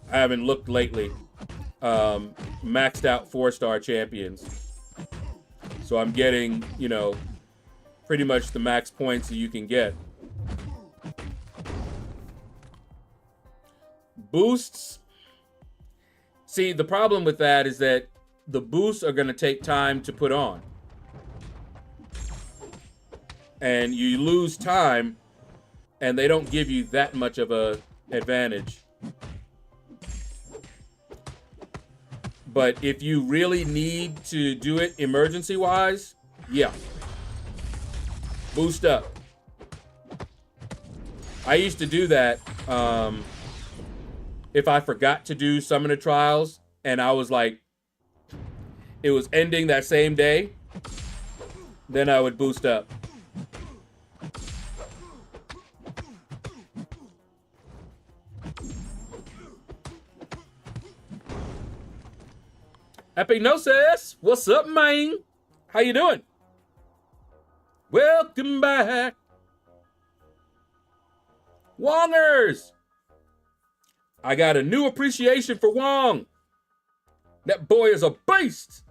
Speaker 2: I haven't looked lately. Maxed out 4-star champions. So I'm getting, pretty much the max points that you can get. Boosts. See, the problem with that is that the boosts are going to take time to put on. And you lose time, and they don't give you that much of a advantage. But if you really need to do it emergency-wise, yeah. Boost up. I used to do that if I forgot to do summoner trials, and I was like, it was ending that same day, then I would boost up. Epignosis, what's up, man? How you doing? Welcome back. Wongers! I got a new appreciation for Wong. That boy is a beast.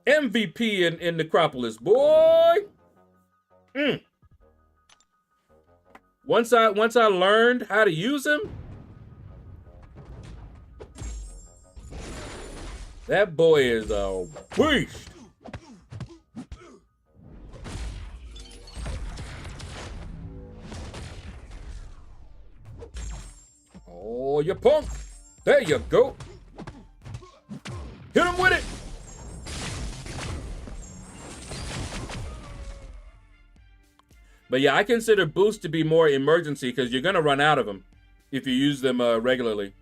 Speaker 2: MVP in Necropolis, boy. Once I learned how to use him, that boy is a beast. Oh, you punk. There you go. Hit him with it. But yeah, I consider boosts to be more emergency because you're going to run out of them if you use them regularly.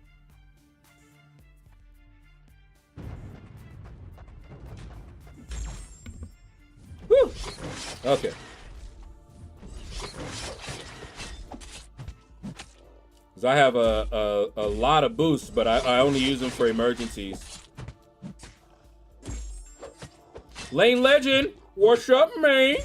Speaker 2: Whew. Okay. Because I have a lot of boosts, but I only use them for emergencies. Lane Legend, what's up, man?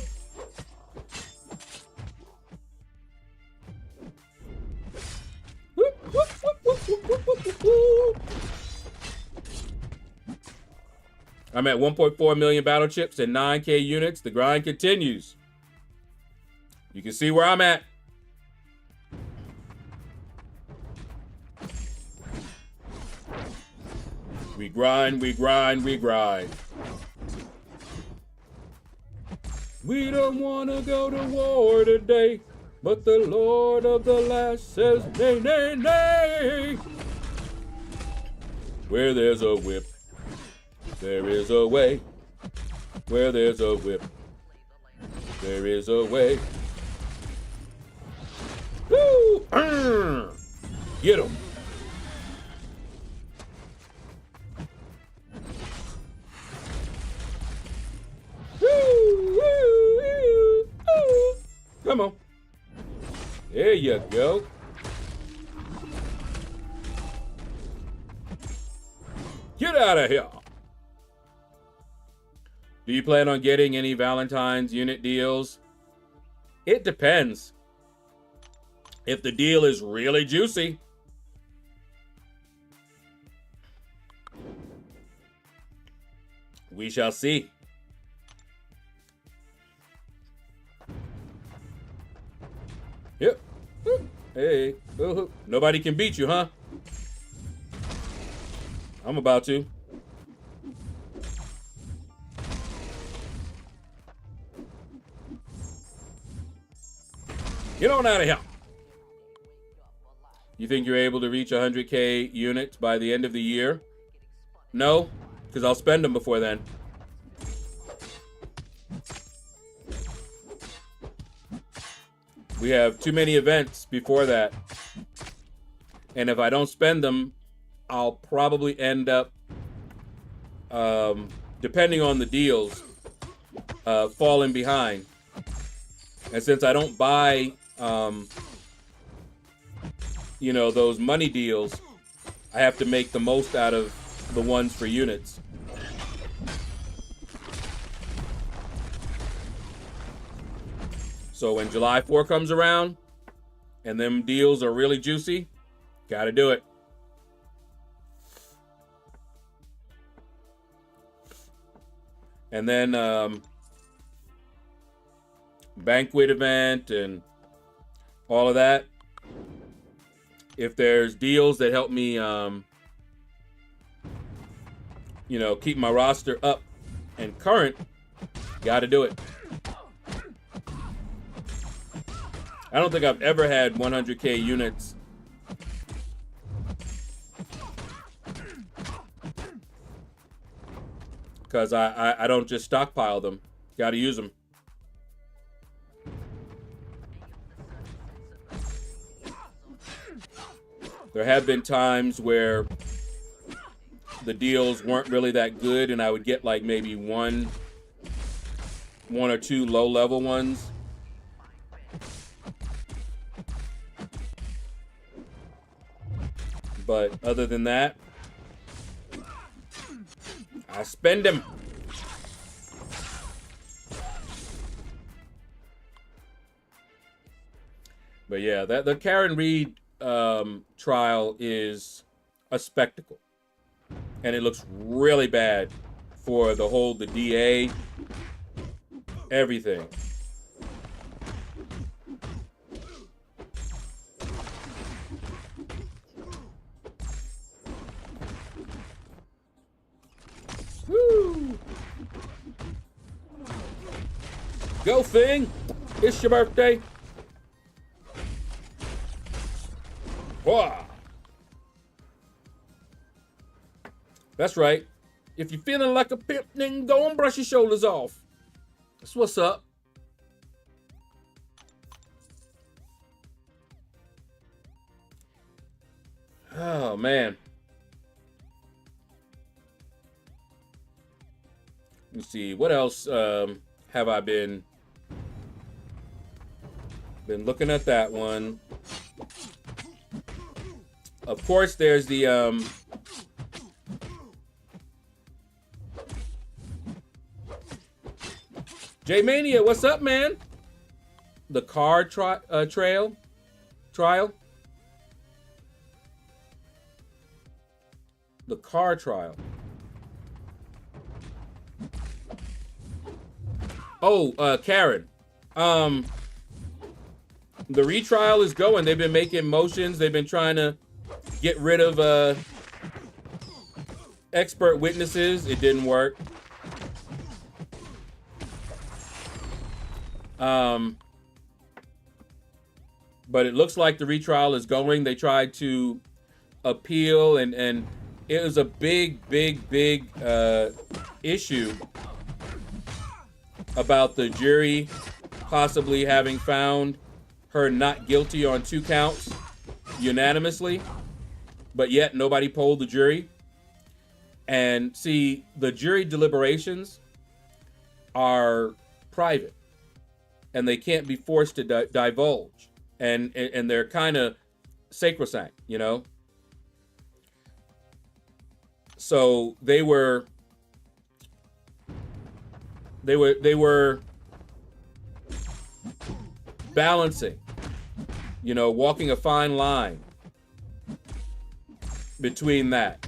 Speaker 2: I'm at 1.4 million battle chips and 9K units. The grind continues. You can see where I'm at. We grind, we grind, we grind. We don't want to go to war today, but the Lord of the Last says nay, nay, nay. Where there's a whip, there is a way. Where there's a whip, there is a way. Woo! Get him. Come on. There you go. Get out of here. Do you plan on getting any Valentine's unit deals? It depends. If the deal is really juicy. We shall see. Yep. Hey. Nobody can beat you, huh? I'm about to. Get on out of here. You think you're able to reach 100K units by the end of the year? No, because I'll spend them before then. We have too many events before that. And if I don't spend them, I'll probably end up, depending on the deals, falling behind. And since I don't buy, you know, those money deals, I have to make the most out of the ones for units. So when July 4 comes around and them deals are really juicy, gotta do it. And then banquet event and all of that. If there's deals that help me, you know, keep my roster up and current, gotta do it. I don't think I've ever had 100K units. Because I don't just stockpile them. Gotta use them. There have been times where the deals weren't really that good and I would get like maybe one or two low-level ones. But other than that, I spend them. But yeah, the Karen Reed trial is a spectacle. And it looks really bad for the DA, everything. Go, Thing. It's your birthday. Wow. That's right. If you're feeling like a pimp, then go and brush your shoulders off. That's what's up. Oh, man. Let's see. What else have I been looking at that one? Of course, there's the J-Mania, what's up, man? The car trial. The car trial. Oh, Karen. The retrial is going. They've been making motions. They've been trying to get rid of expert witnesses. It didn't work. But it looks like the retrial is going. They tried to appeal, and it was a big issue about the jury possibly having found her not guilty on 2 counts unanimously, but yet nobody polled the jury. And see, the jury deliberations are private, and they can't be forced to divulge, and they're kind of sacrosanct, you know. So they were balancing, you know, walking a fine line between that,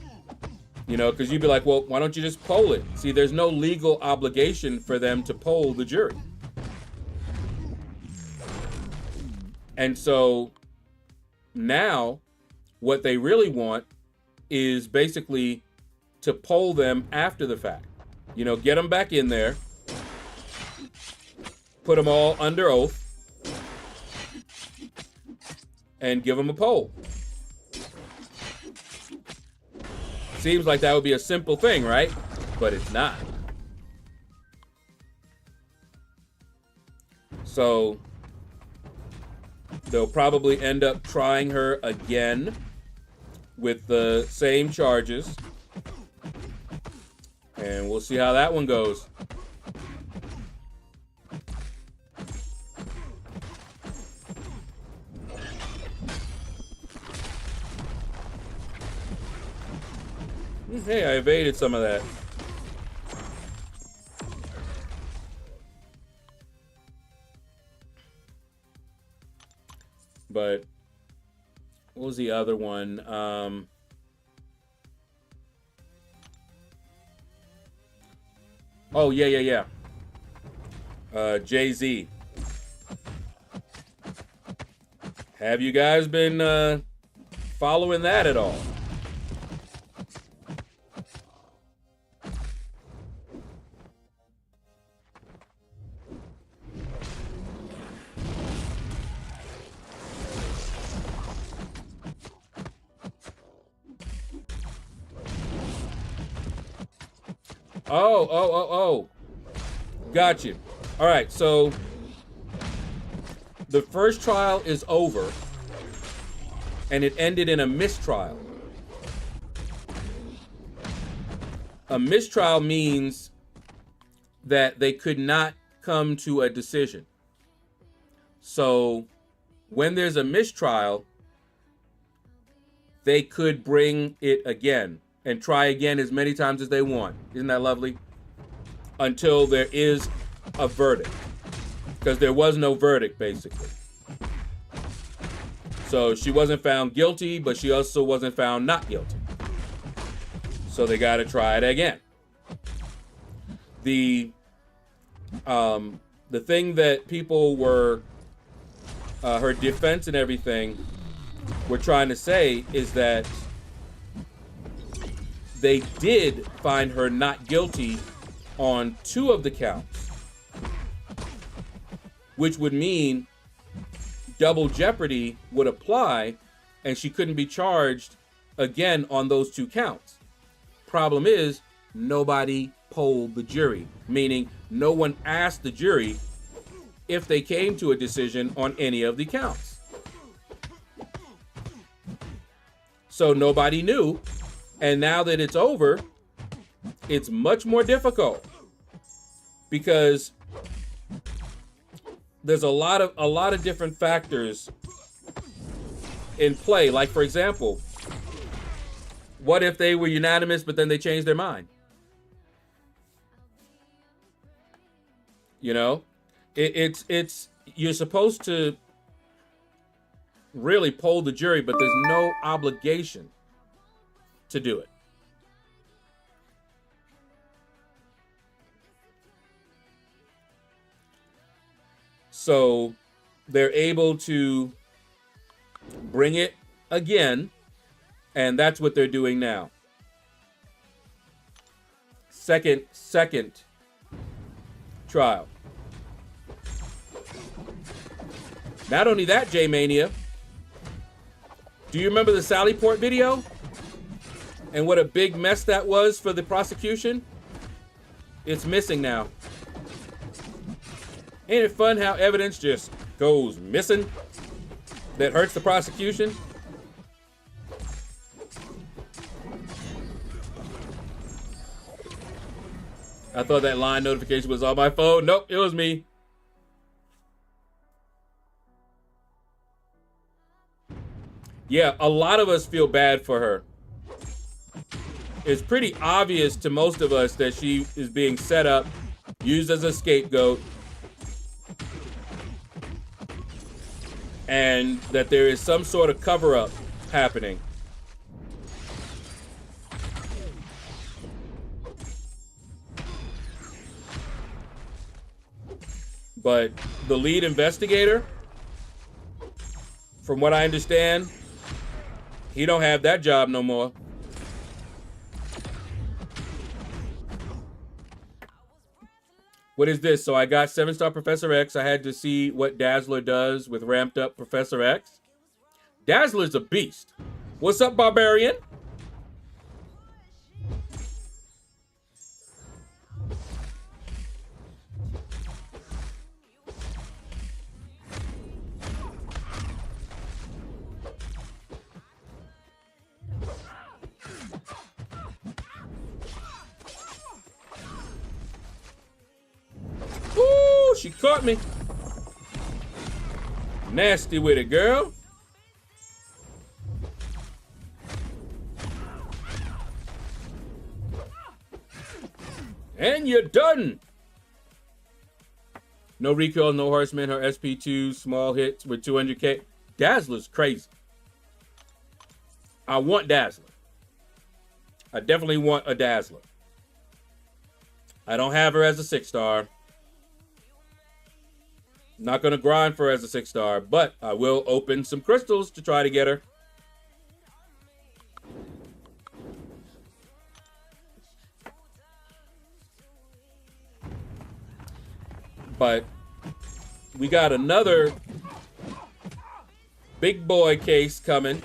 Speaker 2: you know, because you'd be like, well, why don't you just poll it? See, there's no legal obligation for them to poll the jury. And so now what they really want is basically to poll them after the fact. You know, get them back in there, put them all under oath, and give them a poll. Seems like that would be a simple thing, right? But it's not. So they'll probably end up trying her again with the same charges. And we'll see how that one goes. Hey, I evaded some of that. But what was the other one? Oh, yeah. Jay-Z. Have you guys been following that at all? Oh. Got you. All right, so the first trial is over, and it ended in a mistrial. A mistrial means that they could not come to a decision. So when there's a mistrial, they could bring it again and try again as many times as they want. Isn't that lovely? Until there is a verdict. Because there was no verdict, basically. So she wasn't found guilty, but she also wasn't found not guilty. So they got to try it again. The thing that people were, her defense and everything, were trying to say is that they did find her not guilty on 2 of the counts, which would mean double jeopardy would apply and she couldn't be charged again on those 2 counts. Problem is, nobody polled the jury, meaning no one asked the jury if they came to a decision on any of the counts. So nobody knew, and now that it's over, it's much more difficult because there's a lot of different factors in play. Like, for example, what if they were unanimous but then they changed their mind? You know, it's you're supposed to really poll the jury, but there's no obligation to do it. So they're able to bring it again, and that's what they're doing now. Second trial. Not only that, J-Mania, do you remember the Sallyport video? And what a big mess that was for the prosecution? It's missing now. Ain't it fun how evidence just goes missing that hurts the prosecution? I thought that line notification was on my phone. Nope, it was me. Yeah, a lot of us feel bad for her. It's pretty obvious to most of us that she is being set up, used as a scapegoat, and that there is some sort of cover-up happening. But the lead investigator, from what I understand, he don't have that job no more. What is this? So I got 7-star Professor X. I had to see what Dazzler does with ramped up Professor X. Dazzler's a beast. What's up, Barbarian? Ooh, she caught me. Nasty with it, girl. And you're done. No recoil, no horseman. Her SP2 small hits with 200k. Dazzler's crazy. I want Dazzler. I definitely want a Dazzler. I don't have her as a 6-star. Not going to grind for her as a 6-star, but I will open some crystals to try to get her. But we got another big boy case coming.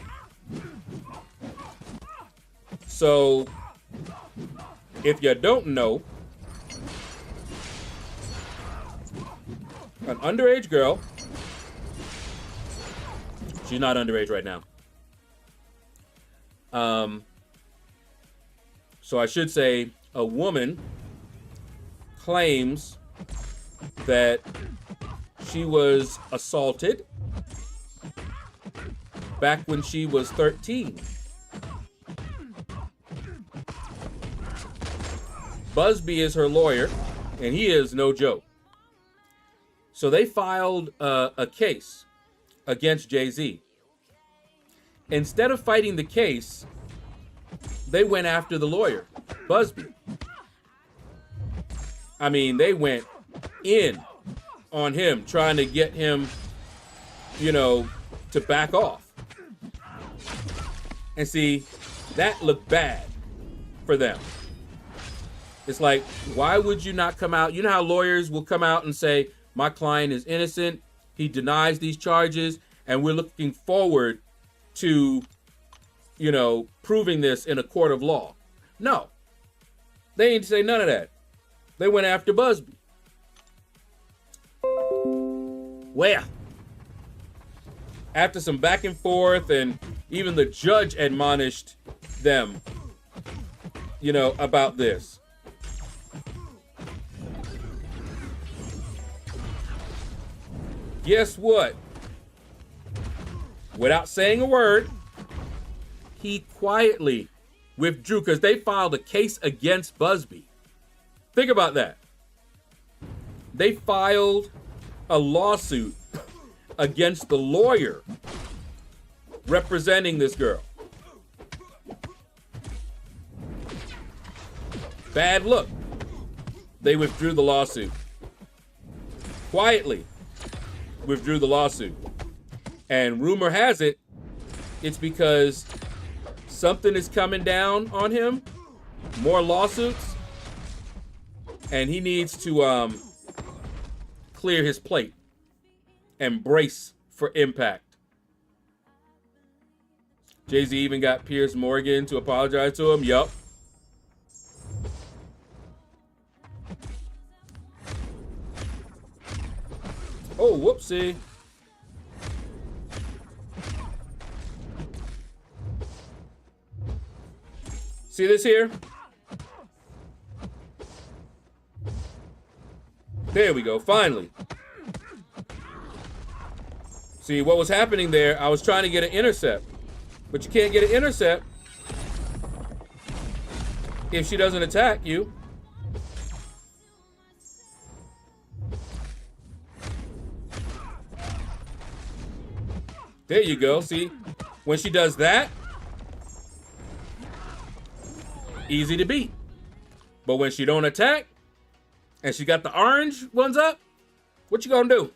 Speaker 2: So if you don't know, an underage girl, she's not underage right now. So I should say a woman claims that she was assaulted back when she was 13. Busby is her lawyer, and he is no joke. So they filed a case against Jay-Z. Instead of fighting the case, they went after the lawyer, Busby. I mean, they went in on him, trying to get him, you know, to back off. And see, that looked bad for them. It's like, why would you not come out? You know how lawyers will come out and say, my client is innocent. He denies these charges, and we're looking forward to, you know, proving this in a court of law. No, they didn't say none of that. They went after Busby. Well, after some back and forth, and even the judge admonished them, you know, about this. Guess what? Without saying a word, he quietly withdrew, because they filed a case against Busby. Think about that. They filed a lawsuit against the lawyer representing this girl. Bad look. They withdrew the lawsuit. Quietly withdrew the lawsuit. And rumor has it, it's because something is coming down on him. More lawsuits. And he needs to clear his plate and brace for impact. Jay-Z even got Piers Morgan to apologize to him. Yup. Oh, whoopsie. See this here? There we go, finally. See, what was happening there, I was trying to get an intercept. But you can't get an intercept if she doesn't attack you. There you go, see? When she does that, easy to beat. But when she don't attack, and she got the orange ones up, what you gonna do?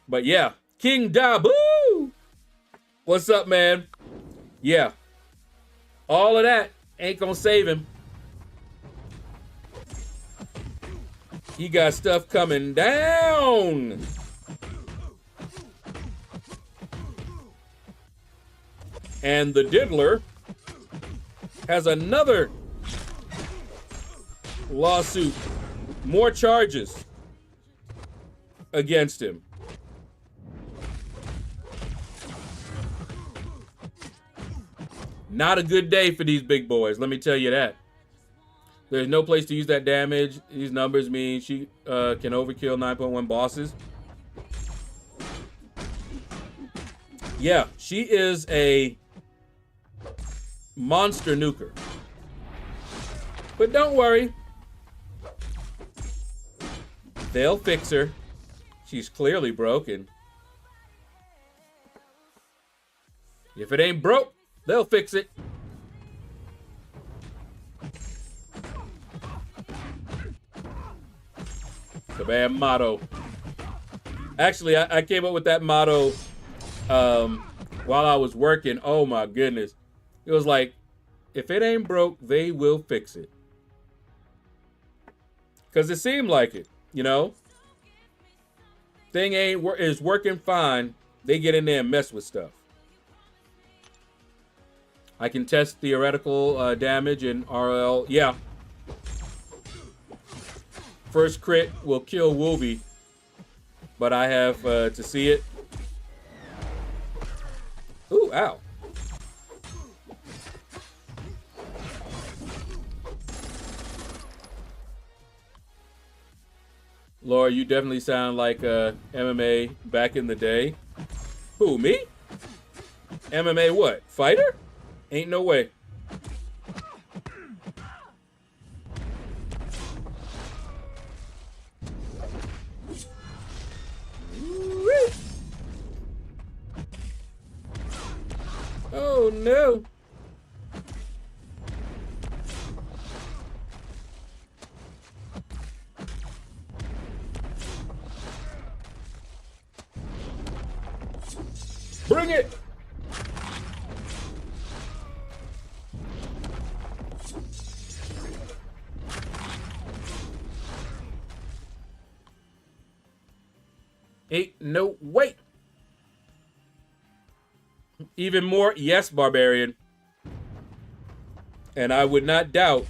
Speaker 2: But yeah, King Dabu, what's up, man? Yeah, all of that ain't gonna save him. He got stuff coming down. And the diddler has another lawsuit, more charges against him. Not a good day for these big boys, let me tell you that. There's no place to use that damage. These numbers mean she can overkill 9.1 bosses. Yeah, she is a monster nuker. But don't worry. They'll fix her. She's clearly broken. If it ain't broke, they'll fix it. It's a bad motto. Actually, I came up with that motto while I was working. Oh my goodness. It was like, if it ain't broke, they will fix it. Because it seemed like it, you know? Thing is working fine. They get in there and mess with stuff. I can test theoretical damage in RL. Yeah. First crit will kill Wolvie. But I have to see it. Ooh, ow. Laura, you definitely sound like MMA back in the day. Who, me? MMA what? Fighter? Ain't no way. Oh no. Bring it! Ain't no way. Even more, yes, Barbarian. And I would not doubt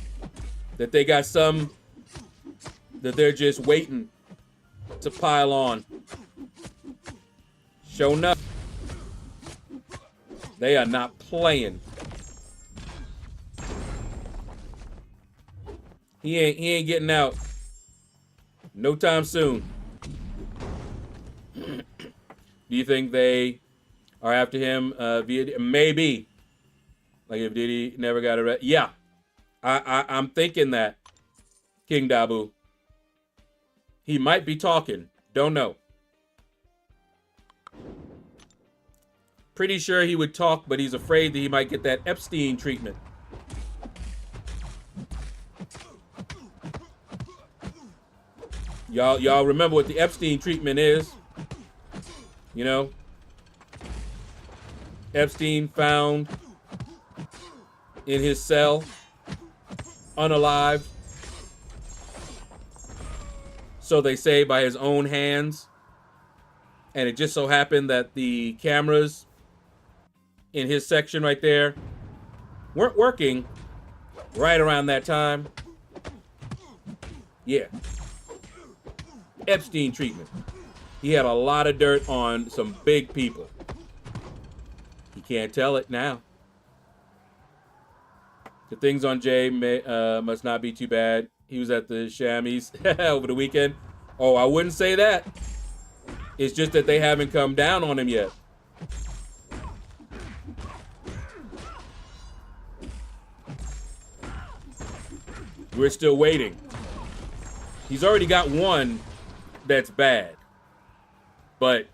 Speaker 2: that they got some that they're just waiting to pile on. Show enough. They are not playing. He ain't getting out no time soon. Do you think they are after him via maybe? Like if Diddy never got arrested? Yeah, I'm thinking that. King Dabu. He might be talking. Don't know. Pretty sure he would talk, but he's afraid that he might get that Epstein treatment. Y'all remember what the Epstein treatment is? You know? Epstein found in his cell, unalived. So they say by his own hands. And it just so happened that the cameras in his section right there weren't working right around that time. Yeah. Epstein treatment. He had a lot of dirt on some big people. He can't tell it now. The things on Jay must not be too bad. He was at the Chamois over the weekend. Oh, I wouldn't say that. It's just that they haven't come down on him yet. We're still waiting. He's already got one that's bad, but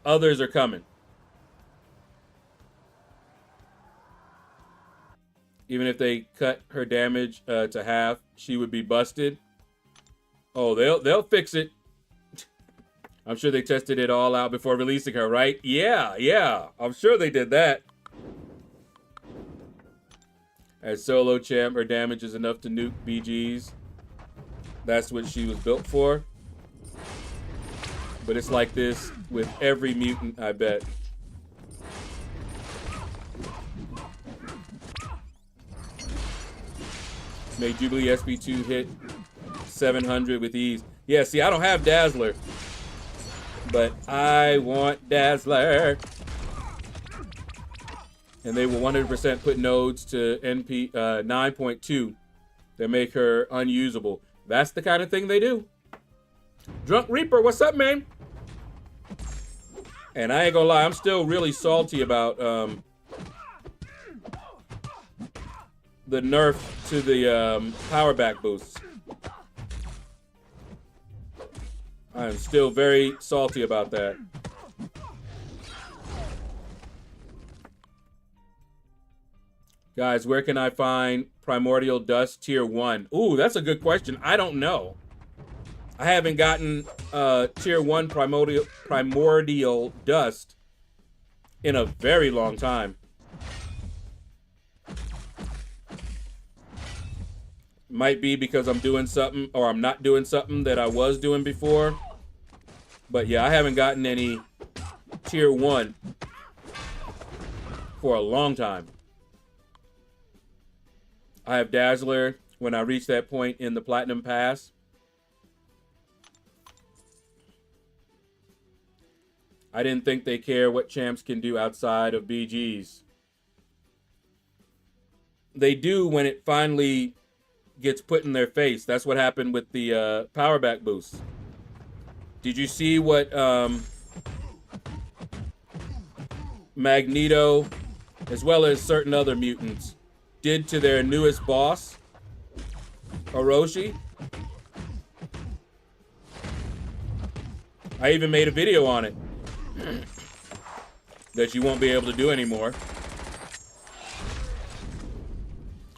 Speaker 2: others are coming. Even if they cut her damage to half, she would be busted. Oh, they'll fix it. I'm sure they tested it all out before releasing her, right? Yeah. I'm sure they did that. As solo champ, her damage is enough to nuke BGs. That's what she was built for. But it's like this with every mutant, I bet. Made Jubilee SP2 hit 700 with ease. Yeah, see, I don't have Dazzler. But I want Dazzler. And they will 100% put nodes to NP 9.2 that make her unusable. That's the kind of thing they do. Drunk Reaper, what's up, man? And I ain't gonna lie, I'm still really salty about the nerf to the power back boosts. I'm still very salty about that. Guys, where can I find Primordial Dust Tier 1? Ooh, that's a good question. I don't know. I haven't gotten Tier 1 Primordial Dust in a very long time. Might be because I'm doing something, or I'm not doing something that I was doing before. But yeah, I haven't gotten any Tier 1 for a long time. I have Dazzler when I reach that point in the Platinum Pass. I didn't think they care what champs can do outside of BGs. They do when it finally gets put in their face. That's what happened with the power back boost. Did you see what Magneto, as well as certain other mutants, did to their newest boss, Orochi? I even made a video on it that you won't be able to do anymore.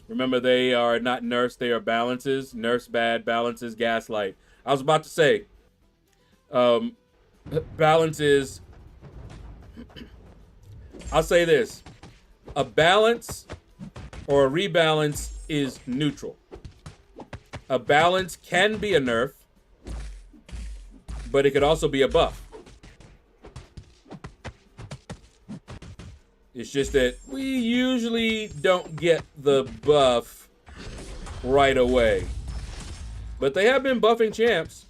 Speaker 2: Remember, they are not nerfs, they are balances. Nerfs bad, balances gaslight. I was about to say, balances, I'll say this. A balance or a rebalance is neutral. A balance can be a nerf, but it could also be a buff. It's just that we usually don't get the buff right away. But they have been buffing champs.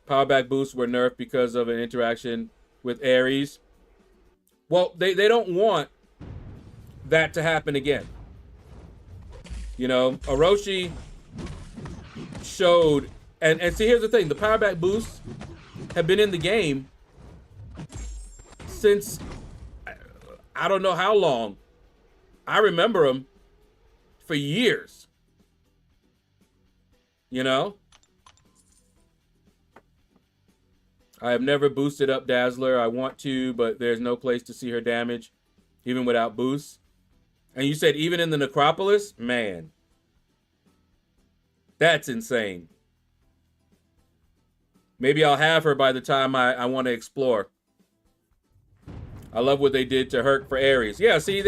Speaker 2: Power back boosts were nerfed because of an interaction with Ares. Well, they don't want that to happen again. You know, Orochi showed, and see, here's the thing, the power back boosts have been in the game since I don't know how long. I remember them for years. You know? I have never boosted up Dazzler. I want to, but there's no place to see her damage, even without boosts. And you said even in the Necropolis? Man. That's insane. Maybe I'll have her by the time I want to explore. I love what they did to Herc for Ares. Yeah, see,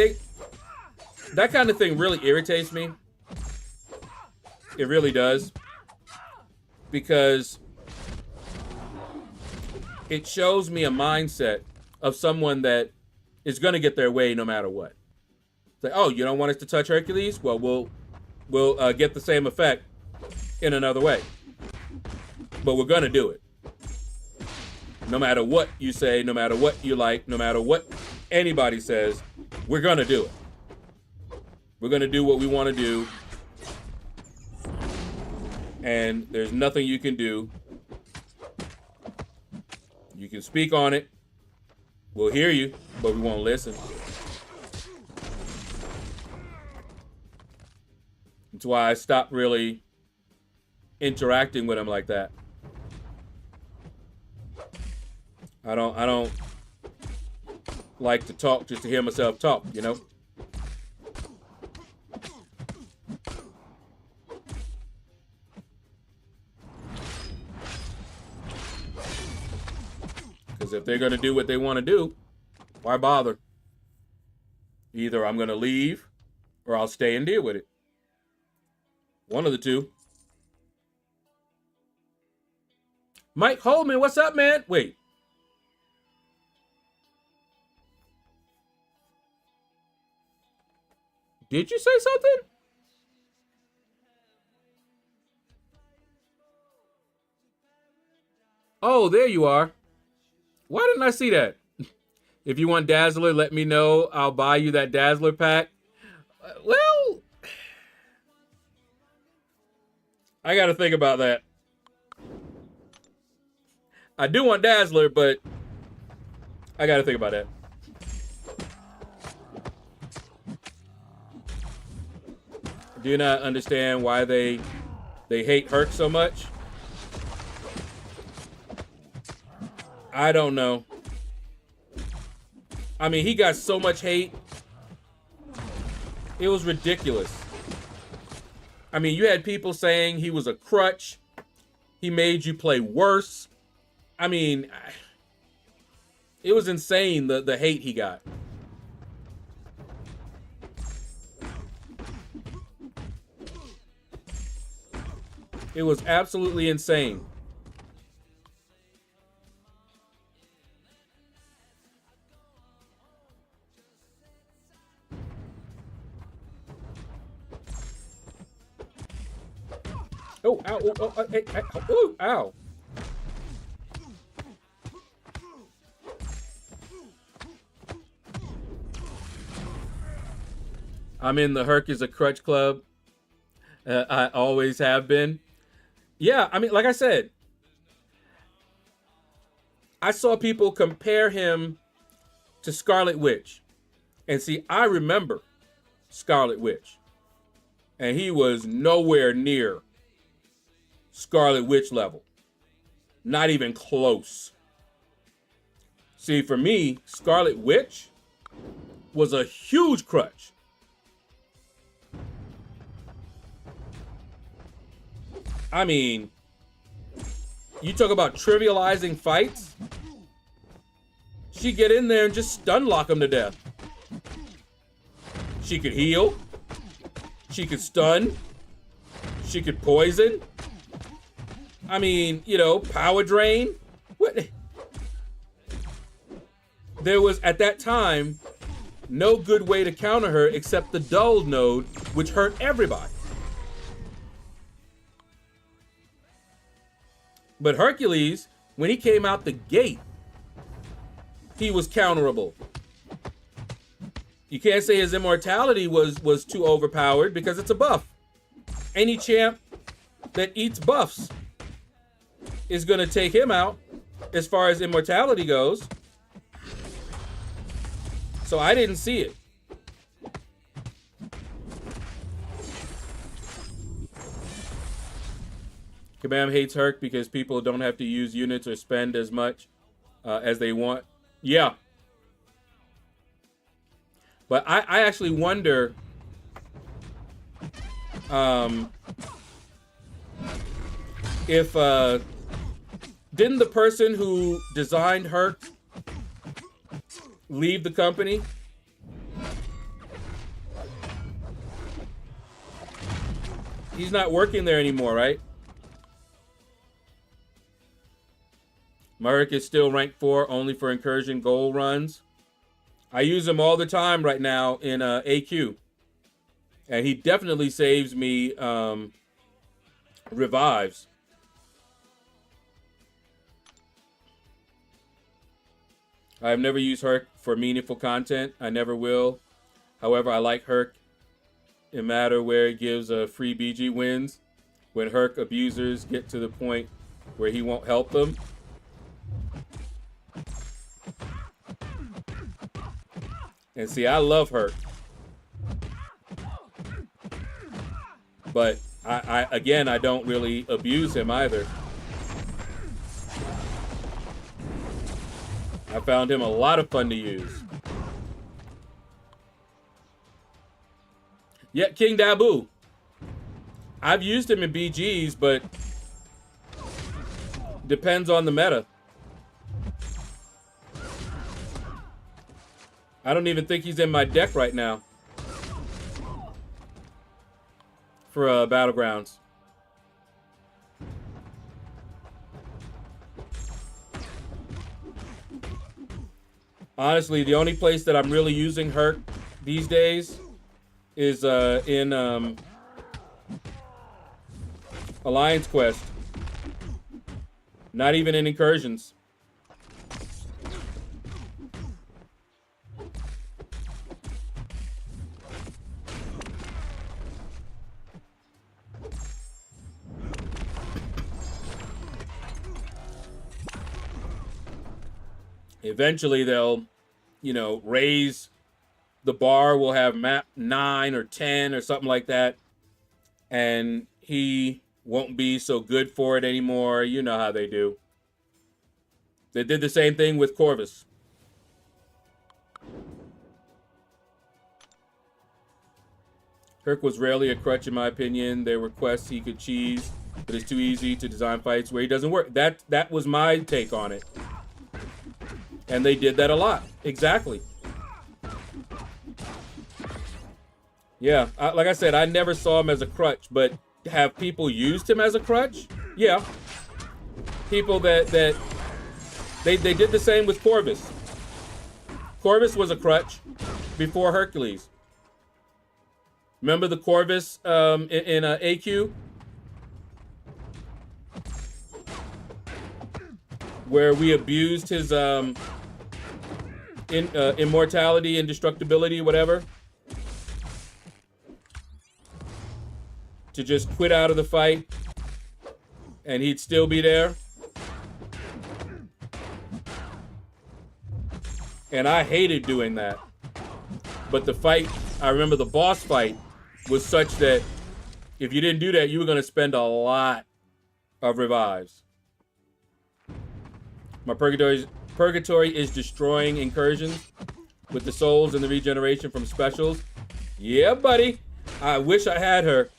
Speaker 2: that kind of thing really irritates me. It really does. Because it shows me a mindset of someone that is going to get their way no matter what. It's like, oh, you don't want us to touch Hercules? Well, we'll get the same effect in another way. But we're going to do it. No matter what you say, no matter what you like, no matter what anybody says, we're going to do it. We're going to do what we want to do. And there's nothing you can do. You can speak on it. We'll hear you, but we won't listen. That's why I stopped really interacting with him like that. I don't like to talk just to hear myself talk, you know? Because if they're going to do what they want to do, why bother? Either I'm going to leave or I'll stay and deal with it. One of the two. Mike Holman, what's up, man? Wait. Did you say something? Oh, there you are. Why didn't I see that? If you want Dazzler, let me know. I'll buy you that Dazzler pack. Well, I got to think about that. I do want Dazzler, but I got to think about that. Do you not understand why they hate Herc so much? I don't know. I mean, he got so much hate. It was ridiculous. I mean, you had people saying he was a crutch. He made you play worse. I mean, it was insane, the hate he got. It was absolutely insane. Oh, ow, oh, oh, hey, oh, ow. I'm in the Herc is a crutch club. I always have been. Yeah, I mean, like I said, I saw people compare him to Scarlet Witch. And see, I remember Scarlet Witch. And he was nowhere near Scarlet Witch level. Not even close. See, for me, Scarlet Witch was a huge crutch. I mean, you talk about trivializing fights. She'd get in there and just stun lock them to death. She could heal. She could stun. She could poison. I mean, you know, power drain. What? There was, at that time, no good way to counter her except the dull node, which hurt everybody. But Hercules, when he came out the gate, he was counterable. You can't say his immortality was too overpowered because it's a buff. Any champ that eats buffs is going to take him out as far as immortality goes. So I didn't see it. Kabam hates Herc because people don't have to use units or spend as much as they want. Yeah. But I actually wonder if didn't the person who designed Herc leave the company? He's not working there anymore, right? Merrick is still rank 4 only for incursion goal runs. I use him all the time right now in AQ. And he definitely saves me revives. I've never used Herc for meaningful content. I never will. However, I like Herc. No matter where it gives free BG wins. When Herc abusers get to the point where he won't help them. And see, I love Herc. But again, I don't really abuse him either. I found him a lot of fun to use. Yeah, King Dabu. I've used him in BGs, but depends on the meta. I don't even think he's in my deck right now for Battlegrounds. Honestly, the only place that I'm really using Herc these days is in Alliance Quest. Not even in Incursions. Eventually they'll, you know, raise the bar. We'll have map 9 or 10 or something like that. And he won't be so good for it anymore. You know how they do. They did the same thing with Corvus. Herc was rarely a crutch in my opinion. There were quests he could cheese, but it's too easy to design fights where he doesn't work. That was my take on it. And they did that a lot. Exactly. Yeah, like I said, I never saw him as a crutch, but have people used him as a crutch? Yeah. People that they did the same with Corvus. Corvus was a crutch before Hercules. Remember the Corvus in AQ? Where we abused his immortality, indestructibility, whatever, to just quit out of the fight and he'd still be there. And I hated doing that. But the fight, I remember the boss fight was such that if you didn't do that, you were going to spend a lot of revives. My purgatory is destroying incursions with the souls and the regeneration from specials. Yeah, buddy. I wish I had her.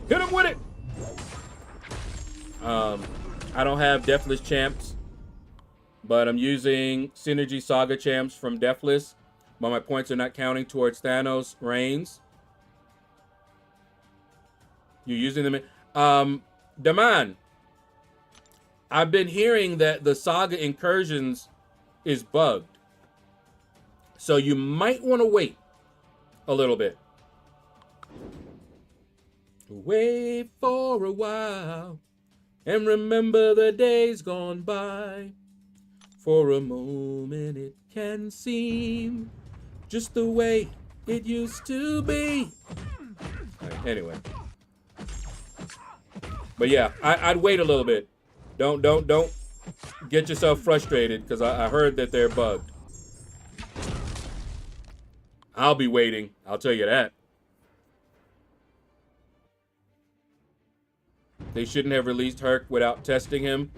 Speaker 2: Hit him with it. I don't have Deathless champs, but I'm using Synergy Saga champs from Deathless. But my points are not counting towards Thanos reigns. You're using them in... Daman, I've been hearing that the Saga Incursions is bugged. So you might want to wait a little bit. Wait for a while and remember the days gone by. For a moment it can seem just the way it used to be. Right, anyway. But yeah, I'd wait a little bit. Don't get yourself frustrated because I heard that they're bugged. I'll be waiting. I'll tell you that. They shouldn't have released Herc without testing him.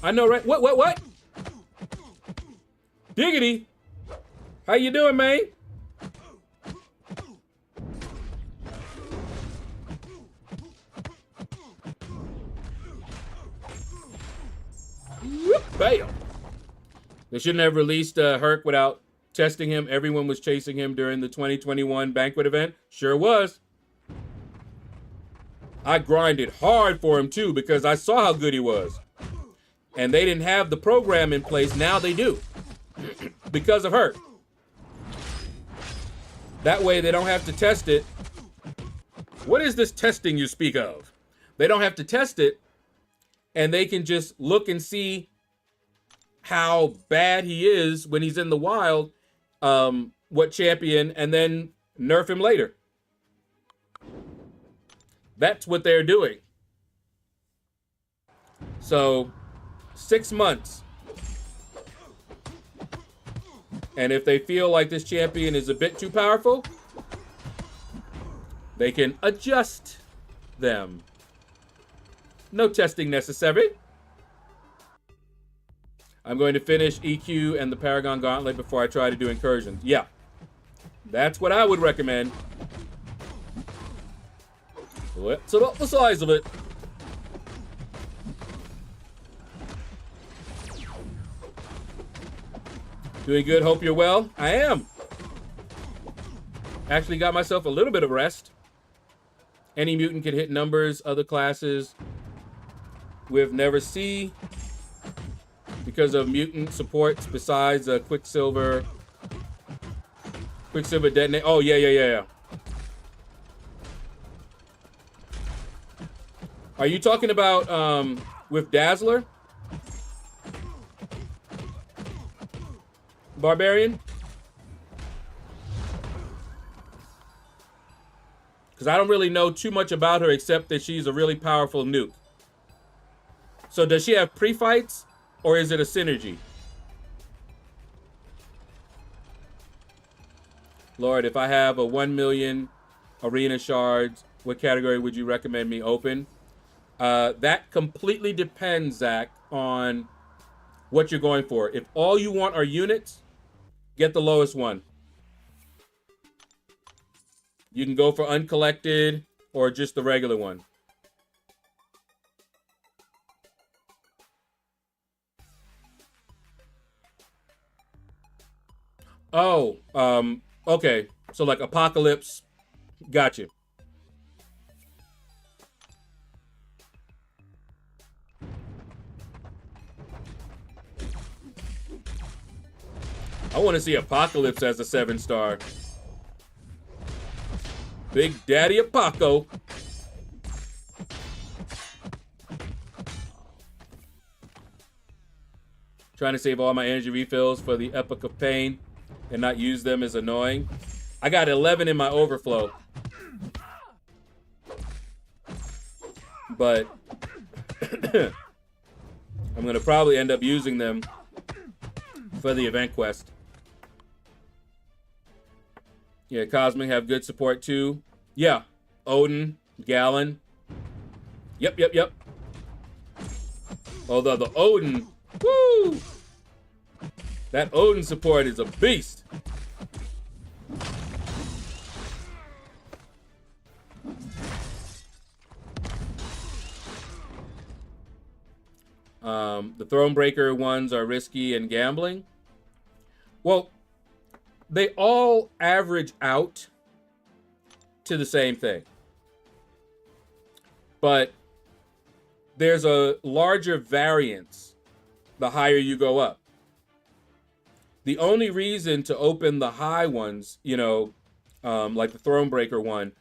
Speaker 2: I know, right? What? Diggity. How you doing, man? Bam. They shouldn't have released Herc without testing him. Everyone was chasing him during the 2021 banquet event. Sure was. I grinded hard for him too because I saw how good he was. And they didn't have the program in place. Now they do. Because of Herc. That way they don't have to test it. What is this testing you speak of? They don't have to test it. And they can just look and see how bad he is when he's in the wild, what champion, and then nerf him later. That's what they're doing. So, 6 months. And if they feel like this champion is a bit too powerful, they can adjust them. No testing necessary. I'm going to finish EQ and the Paragon Gauntlet before I try to do incursions. Yeah, that's what I would recommend. It's about the size of it. Doing good, hope you're well. I am. Actually got myself a little bit of rest. Any mutant can hit numbers, other classes with never see. Because of mutant supports besides Quicksilver detonate. Oh, yeah. Are you talking about with Dazzler? Barbarian? Because I don't really know too much about her except that she's a really powerful nuke. So does she have pre-fights? Or is it a synergy? Lord, if I have a 1 million arena shards, what category would you recommend me open? That completely depends, Zach, on what you're going for. If all you want are units, get the lowest one. You can go for uncollected or just the regular one. Oh, okay. So like Apocalypse. Gotcha. I want to see Apocalypse as a 7-star. Big Daddy Apoco. Trying to save all my energy refills for the Epic of Pain and not use them is annoying. I got 11 in my overflow. But I'm going to probably end up using them for the event quest. Yeah, Cosmic have good support too. Yeah, Odin, Gallon. Yep. Although the Odin, woo! That Odin support is a beast. The Thronebreaker ones are risky and gambling. Well, they all average out to the same thing. But there's a larger variance the higher you go up. The only reason to open the high ones, you know, like the Thronebreaker one,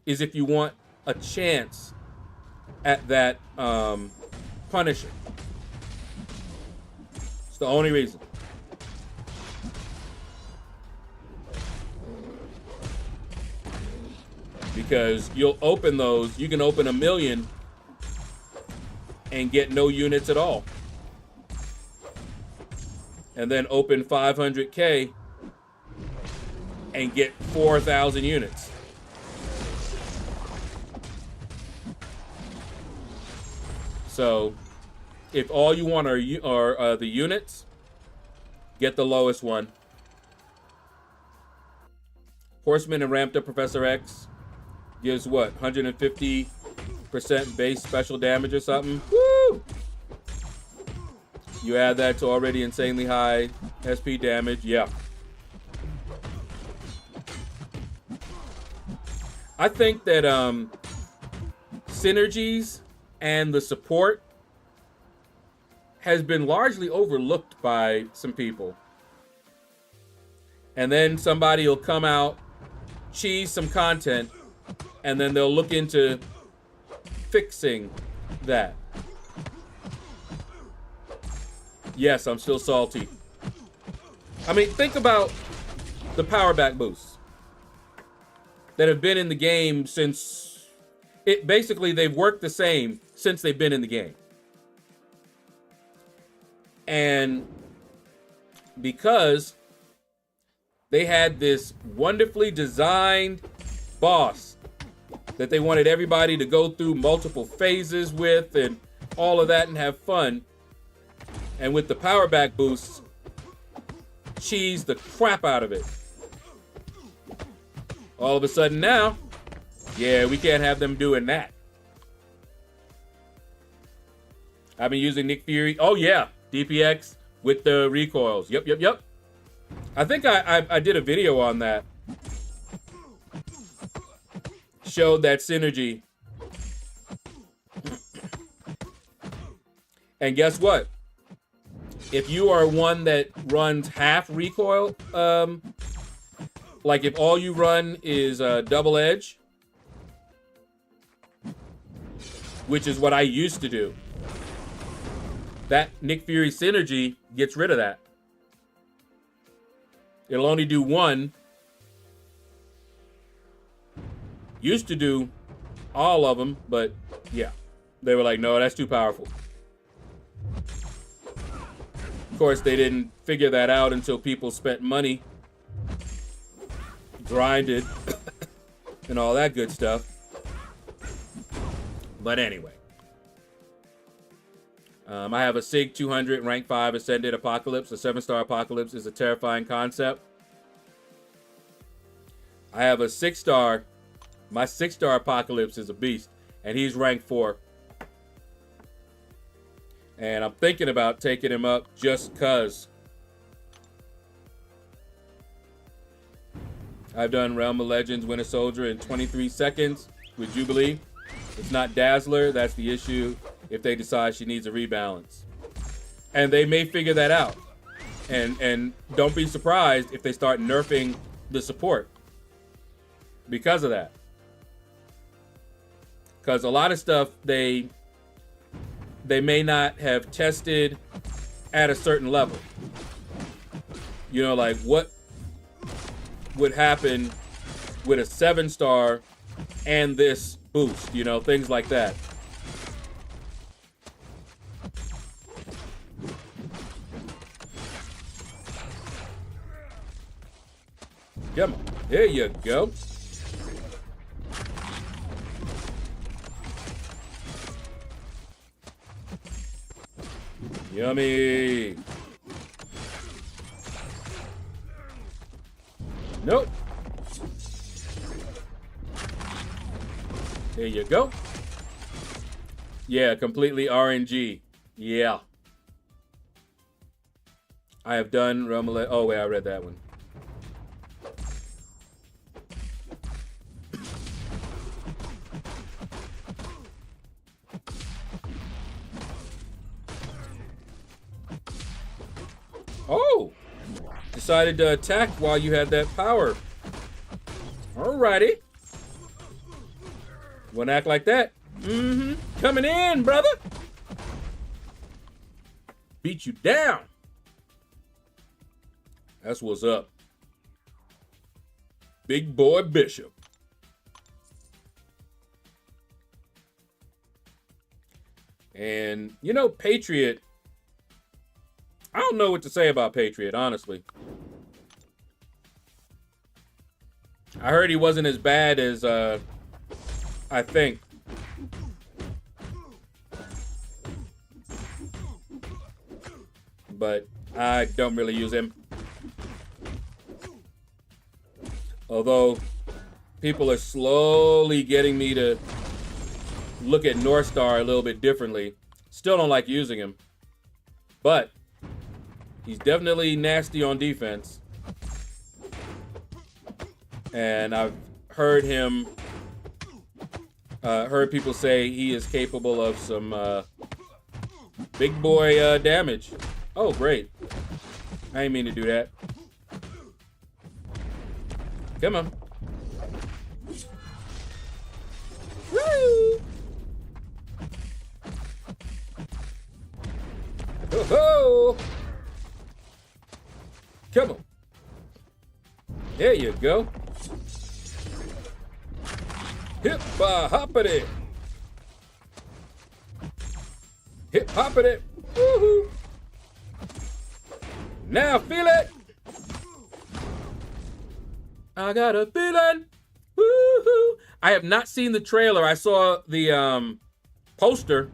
Speaker 2: is if you want a chance at that Punisher. It's the only reason. Because you'll open those, you can open 1 million and get no units at all. And then open 500K and get 4,000 units. So, if all you want are the units, get the lowest one. Horseman and Ramped Up Professor X gives what? 150% base special damage or something? Woo! You add that to already insanely high SP damage. Yeah. I think that synergies and the support has been largely overlooked by some people. And then somebody will come out, cheese some content, and then they'll look into fixing that. Yes, I'm still salty. I mean, think about the power back boosts that have been in the game since basically they've worked the same since they've been in the game. And because they had this wonderfully designed boss that they wanted everybody to go through multiple phases with and all of that and have fun. And with the power back boosts, cheese the crap out of it. All of a sudden now, yeah, we can't have them doing that. I've been using Nick Fury. Oh yeah, DPX with the recoils. Yep. I think I did a video on that. Showed that synergy. And guess what? If you are one that runs half recoil, like if all you run is double edge, which is what I used to do, that Nick Fury synergy gets rid of that. It'll only do one. Used to do all of them, but yeah, they were like, no, that's too powerful. Of course, they didn't figure that out until people spent money, grinded, and all that good stuff. But anyway, I have a SIG 200 rank 5 Ascended Apocalypse. A 7-star Apocalypse is a terrifying concept. I have a 6-star. My 6-star Apocalypse is a beast, and he's rank 4. And I'm thinking about taking him up just cuz. I've done Realm of Legends Winter Soldier in 23 seconds with Jubilee. It's not Dazzler, that's the issue if they decide she needs a rebalance. And they may figure that out. And don't be surprised if they start nerfing the support because of that. Because a lot of stuff they may not have tested at a certain level. You know, like what would happen with a 7-star and this boost, you know, things like that. Come on, there you go. Yummy. Nope. There you go. Yeah, completely RNG. Yeah. I have done Realm of Legends. Oh, wait, I read that one. Oh, decided to attack while you had that power. Alrighty. Wanna act like that? Mm-hmm. Coming in, brother. Beat you down. That's what's up. Big boy Bishop. And, you know, Patriot, I don't know what to say about Patriot, honestly. I heard he wasn't as bad as, I think. But I don't really use him. Although people are slowly getting me to look at North Star a little bit differently. Still don't like using him. But he's definitely nasty on defense. And I've heard him, heard people say he is capable of some big boy damage. Oh, great. I didn't mean to do that. Come on. Woo! Ho-ho! Come on. There you go. Hip-hoppity. Hip-hoppity. Woohoo! Now feel it. I got a feeling. Woohoo! I have not seen the trailer. I saw the poster,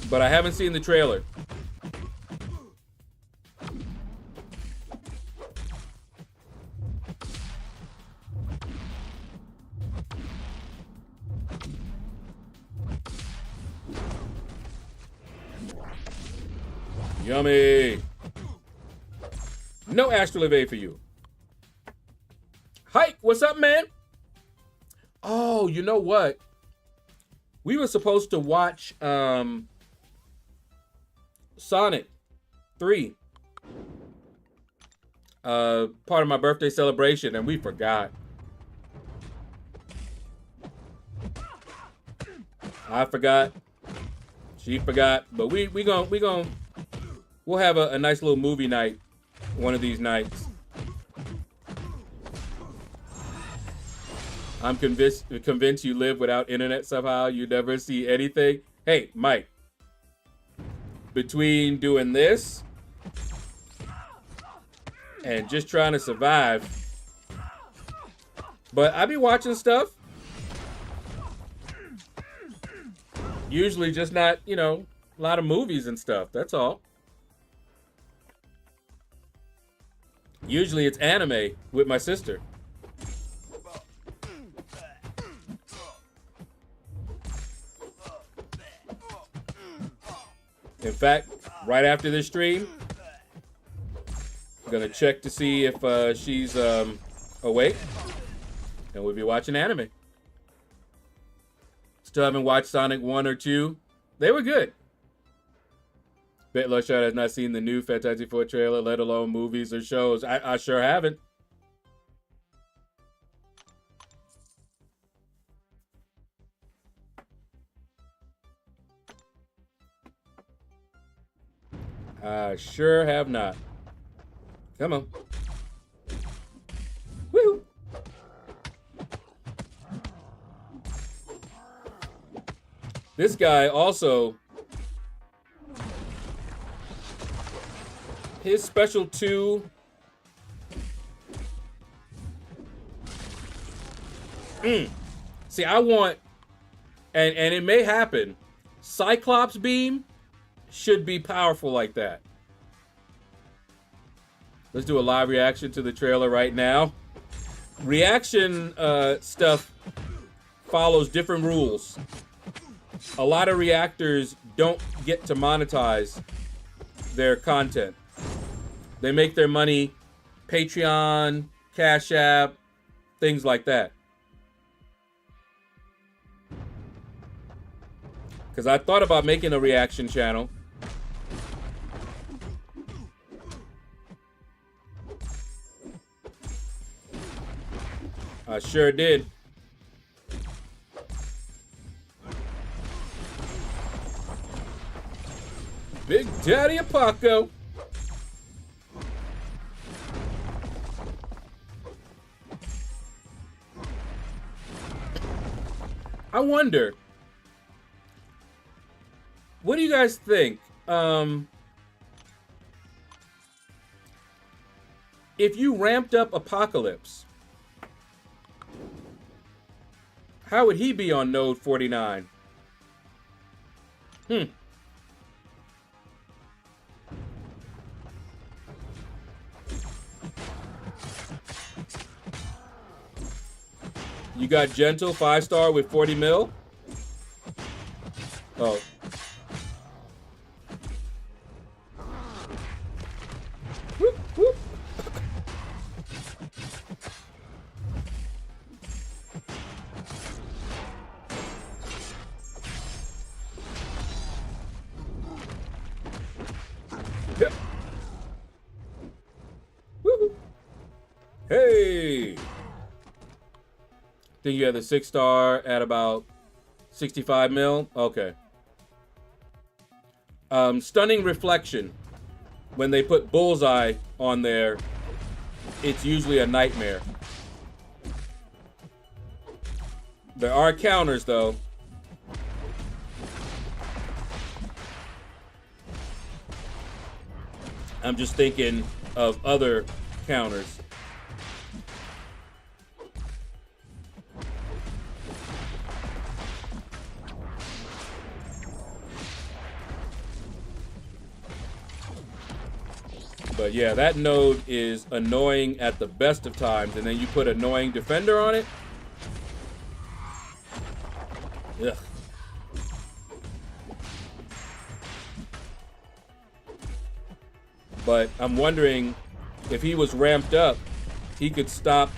Speaker 2: but I haven't seen the trailer. Yummy. No astral evade for you. Hike, what's up, man? Oh, you know what? We were supposed to watch Sonic 3. Part of my birthday celebration, and we forgot. I forgot. She forgot. But we'll have a nice little movie night one of these nights. I'm convinced you live without internet somehow. You never see anything. Hey, Mike. Between doing this and just trying to survive. But I be watching stuff. Usually just not, you know, a lot of movies and stuff. That's all. Usually it's anime with my sister. In fact, right after this stream, I'm gonna check to see if she's awake, and we'll be watching anime. Still haven't watched Sonic 1 or 2. They were good. Bet LordShaedow has not seen the new Fantastic Four trailer, let alone movies or shows. I sure haven't. I sure have not. Come on. Woo! This guy also, his special 2 See, I want, and it may happen, Cyclops beam should be powerful like that. Let's do a live reaction to the trailer right now. Reaction stuff follows different rules. A lot of reactors don't get to monetize their content. They make their money Patreon, Cash App, things like that. Because I thought about making a reaction channel, sure did. Big Daddy Apaco. I wonder, what do you guys think? If you ramped up Apocalypse, how would he be on node 49? You got Gentle, 5-star with 40 mil? Oh. Whoop, whoop. Yep. Woo-hoo. Hey! Think you have the 6-star at about 65 mil? Okay. Stunning Reflection. When they put Bullseye on there, it's usually a nightmare. There are counters, though. I'm just thinking of other counters. But yeah, that node is annoying at the best of times, and then you put Annoying Defender on it. Ugh. But I'm wondering if he was ramped up, he could stop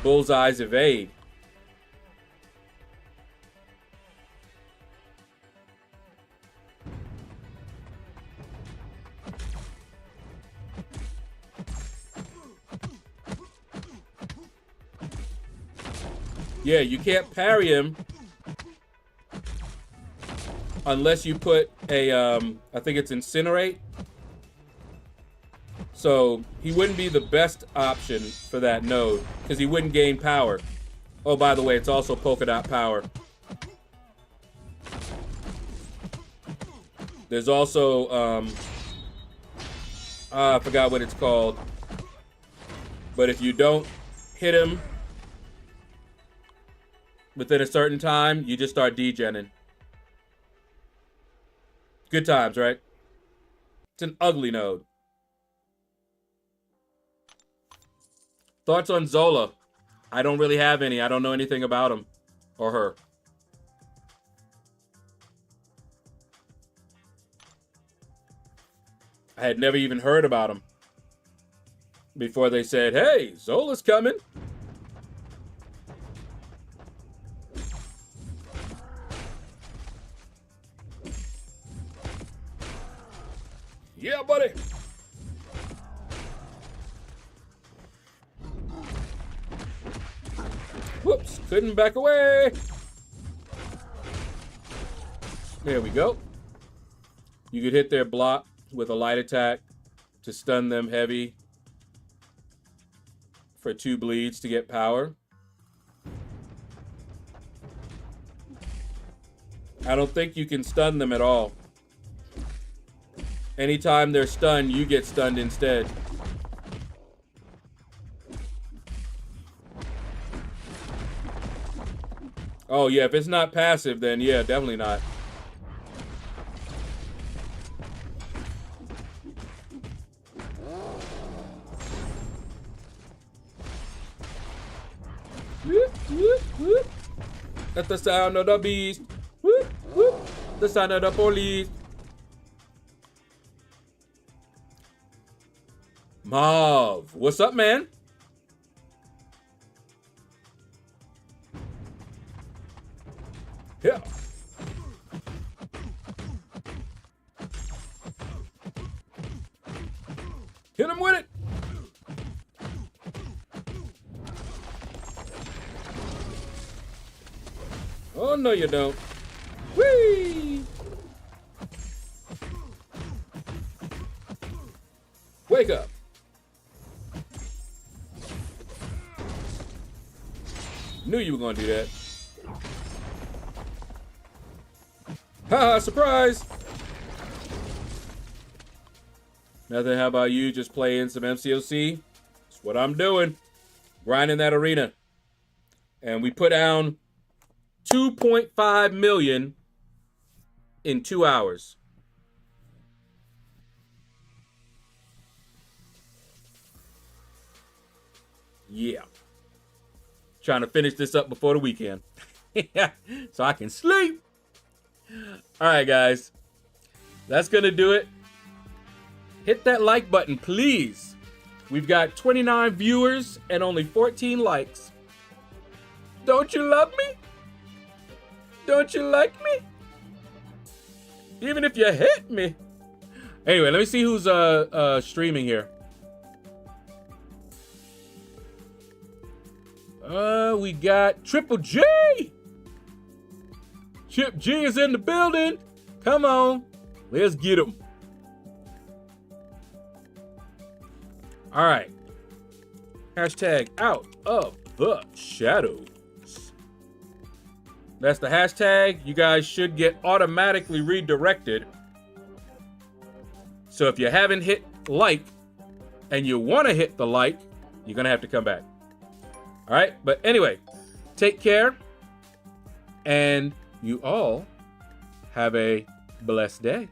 Speaker 2: Bullseye's evade. Yeah, you can't parry him unless you put a, I think it's Incinerate. So he wouldn't be the best option for that node because he wouldn't gain power. Oh, by the way, it's also Polka Dot Power. There's also, I forgot what it's called. But if you don't hit him within a certain time, you just start degenning. Good times, right? It's an ugly node. Thoughts on Zola? I don't really have any. I don't know anything about him or her. I had never even heard about him before they said, hey, Zola's coming. Yeah, buddy. Whoops, couldn't back away. There we go. You could hit their block with a light attack to stun them heavy for 2 bleeds to get power. I don't think you can stun them at all. Anytime they're stunned, you get stunned instead. Oh, yeah, if it's not passive, then yeah, definitely not. That's the sound of the beast. Whoop, whoop. The sound of the police. Marv, what's up, man? Yeah. Hit him with it. Oh, no, you don't. Whee! Wake up. Knew you were gonna do that. Haha, surprise! Nothing, how about you just playing some MCOC? That's what I'm doing. Grinding that arena. And we put down 2.5 million in 2 hours. Yeah. Trying to finish this up before the weekend. So I can sleep. All right, guys. That's going to do it. Hit that like button, please. We've got 29 viewers and only 14 likes. Don't you love me? Don't you like me? Even if you hit me. Anyway, let me see who's streaming here. We got Triple G. Chip G is in the building. Come on, let's get him. All right. Hashtag out of the shadows. That's the hashtag. You guys should get automatically redirected. So if you haven't hit like and you want to hit the like, you're going to have to come back. All right. But anyway, take care. And you all have a blessed day.